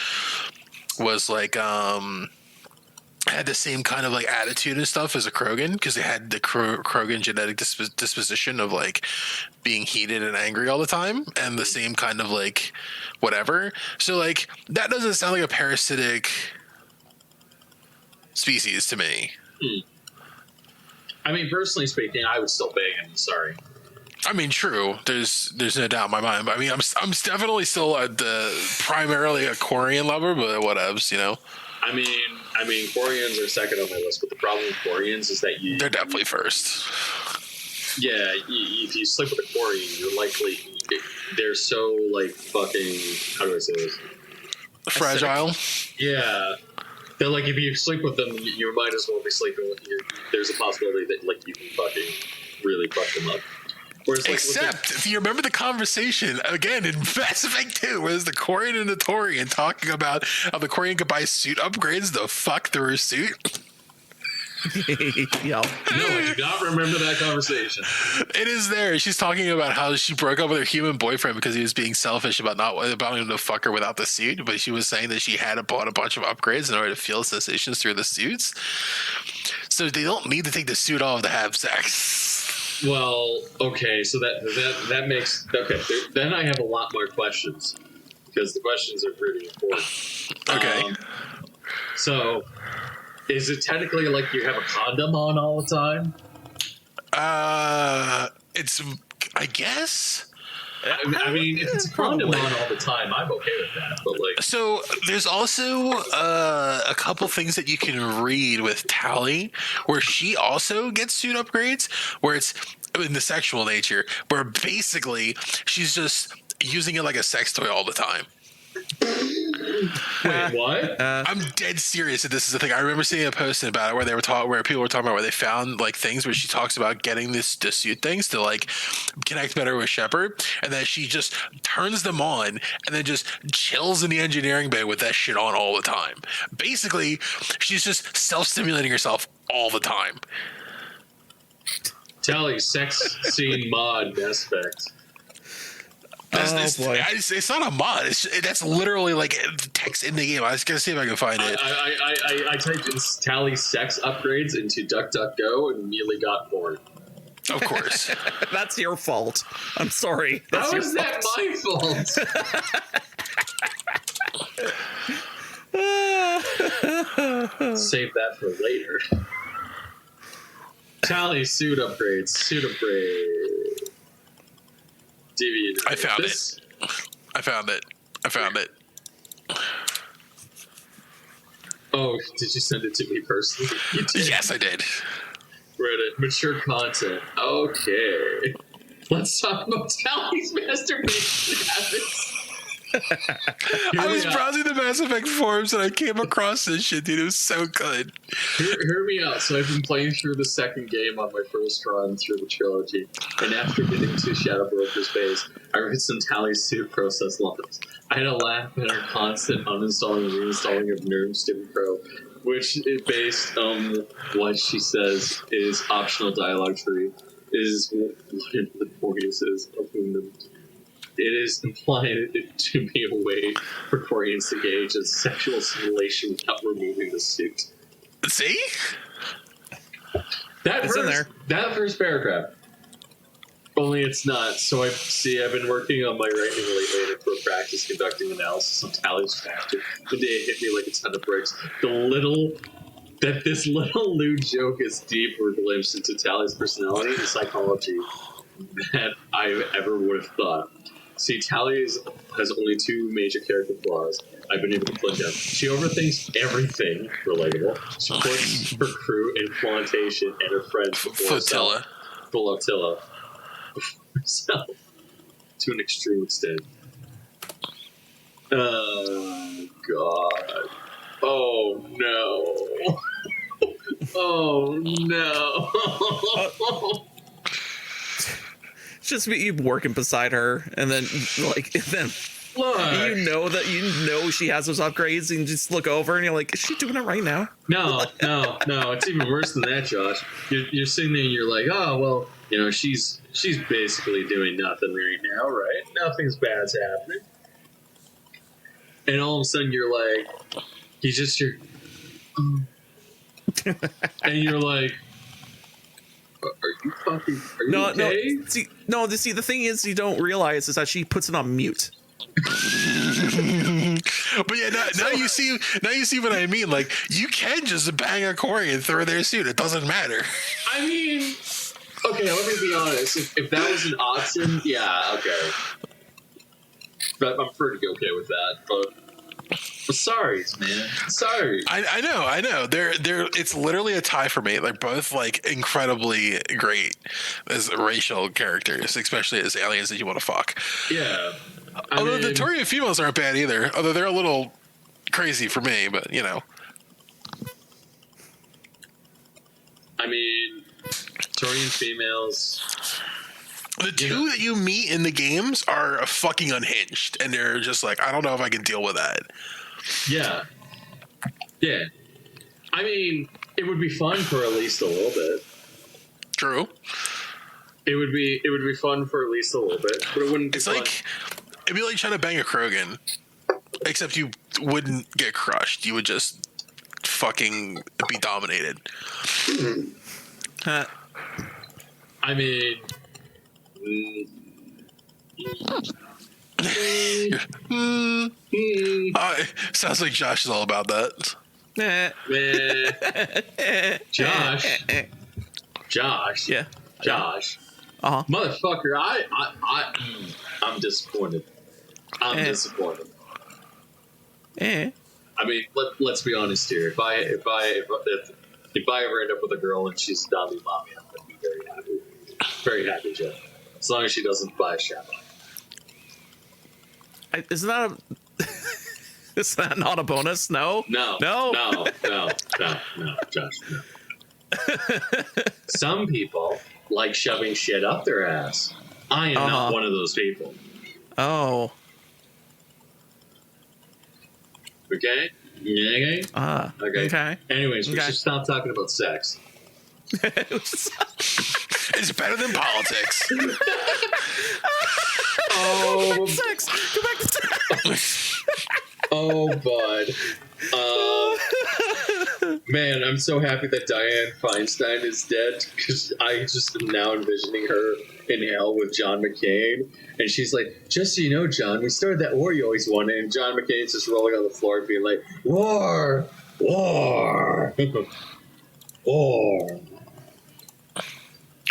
was like had the same kind of like attitude and stuff as a Krogan, because they had the Krogan genetic disposition of like being heated and angry all the time, and the same kind of like whatever. So like that doesn't sound like a parasitic species to me. I mean, personally speaking, I would still bang him. Sorry. I mean, true. There's no doubt in my mind. But I mean, I'm definitely still primarily a Quarian lover, but whatevs, you know. I mean, Quarians are second on my list, but the problem with Quarians is that they're definitely first. Yeah, if you sleep with a Quarian, you're likely they're so like fucking, how do I say this? Fragile. Yeah. They're like, if you sleep with them, you might as well be sleeping with you. There's a possibility that like you can fucking really fuck them up. Whereas, like, except if you remember the conversation again in Mass Effect 2, where the Quarian and the Torian talking about how the Quarian could buy suit upgrades to fuck through her suit. Yeah. No, I do not remember that conversation. It is there. She's talking about how she broke up with her human boyfriend because he was being selfish about not him to fuck her without the suit. But she was saying that she had bought a bunch of upgrades in order to feel sensations through the suits. So they don't need to take the suit off to have sex. Well, okay, so that makes okay. Then I have a lot more questions because the questions are pretty important. Okay. So, is it technically like you have a condom on all the time? It's, I guess. I mean, if it's a condom on all the time, I'm okay with that. But like, so there's also a couple things that you can read with Tally, where she also gets suit upgrades, where it's in the sexual nature, where basically she's just using it like a sex toy all the time. wait, what? I'm dead serious that this is the thing. I remember seeing a post about it where where people were talking about where they found like things where she talks about getting the suit things to like connect better with Shepard, and then she just turns them on and then just chills in the engineering bay with that shit on all the time. Basically, she's just self-stimulating herself all the time. Tally, sex scene mod Mass Effect. It's not a mod. That's literally like text in the game. I was gonna see if I can find it. I typed in Tally sex upgrades into DuckDuckGo and immediately got porn. Of course. That's your fault. I'm sorry. That's How is that my fault? Save that for later. Tally suit upgrades. Suit upgrade. Deviant. I found it. Oh, did you send it to me personally? You did. Yes, I did. Reddit. Mature content. Okay. Let's talk about Tally's masturbation habits. I was browsing the Mass Effect forums and I came across this shit, dude. It was so good. Hear me out. So I've been playing through the second game on my first run through the trilogy, and after getting to Shadow Broker's base, I read some Tally's suit process logs. I had a laugh at her constant uninstalling and reinstalling of Nerd Stupid Pro, which is based on what she says is optional dialogue tree, is one of the voices of whom the it is implied to be a way for Quarians to gauge a sexual simulation without removing the suit. See? That first paragraph. Only it's not. So I've been working on my writing lately for practice conducting analysis on Tally's factor. The day it hit me like a ton of bricks. This little lewd joke is deeper glimpse into Tally's personality and psychology than I ever would have thought. See, Tally has only two major character flaws I've been able to put down. She overthinks everything relatable. She puts her crew in plantation and her friends before Flotilla. Herself. To an extreme extent. Oh, God. Oh, no. Oh, no. It's just me working beside her, and then Look. You know she has those upgrades, and you just look over and you're like, is she doing it right now? No. It's even worse than that, Josh. You're sitting there and you're like, oh well, you know, she's basically doing nothing right now, right? Nothing's bad's happening. And all of a sudden you're like, and you're like, are you okay? See, the thing is, you don't realize is that she puts it on mute. But yeah, now you see what I mean. Like, you can just bang a Corey and throw their suit. It doesn't matter. I mean, okay, let me be honest. If that was an option, yeah, okay. But I'm pretty okay with that. But sorry, man. Sorry. I know. They're it's literally a tie for me. They're both like incredibly great as racial characters, especially as aliens that you want to fuck. Yeah. Although the Torian females aren't bad either. Although they're a little crazy for me, but you know. I mean, Torian females. The two that you meet in the games are fucking unhinged, and they're just like, I don't know if I can deal with that. Yeah. I mean, it would be fun for at least a little bit. True. It would be fun for at least a little bit, but it wouldn't be fun. It'd be like trying to bang a Krogan, except you wouldn't get crushed. You would just fucking be dominated. I mean, sounds like Josh is all about that. Josh. Yeah. Josh. Motherfucker, I'm disappointed. I'm disappointed. Eh. I mean, let's be honest here. If I ever end up with a girl and she's a dummy mommy, I'm gonna be very happy. Very happy, Jeff. As long as she doesn't buy a shadow. Is that not a bonus? No, Josh. No. Some people like shoving shit up their ass. I am not one of those people. Oh. Okay? Okay. Anyways, we should stop talking about sex. It's better than politics. Oh, sex. Go back to sex. Oh, bud. Man, I'm so happy that Dianne Feinstein is dead because I just am now envisioning her in hell with John McCain. And she's like, just so you know, John, we started that war you always wanted. And John McCain's just rolling on the floor being like, war.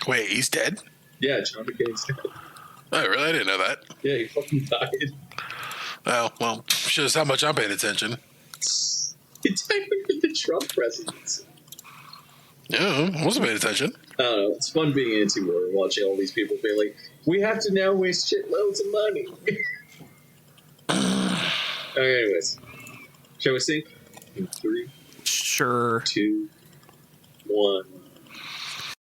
Wait, he's dead? Yeah, John McCain's dead. Oh, really? I didn't know that. Yeah, he fucking died. Oh, well, shows how much I'm paying attention. He died with the Trump presidency. Yeah, I wasn't paying attention. I don't know. It's fun being anti-war and watching all these people be like, we have to now waste shitloads of money. Anyways, shall we see? 3, Sure. 2, 1.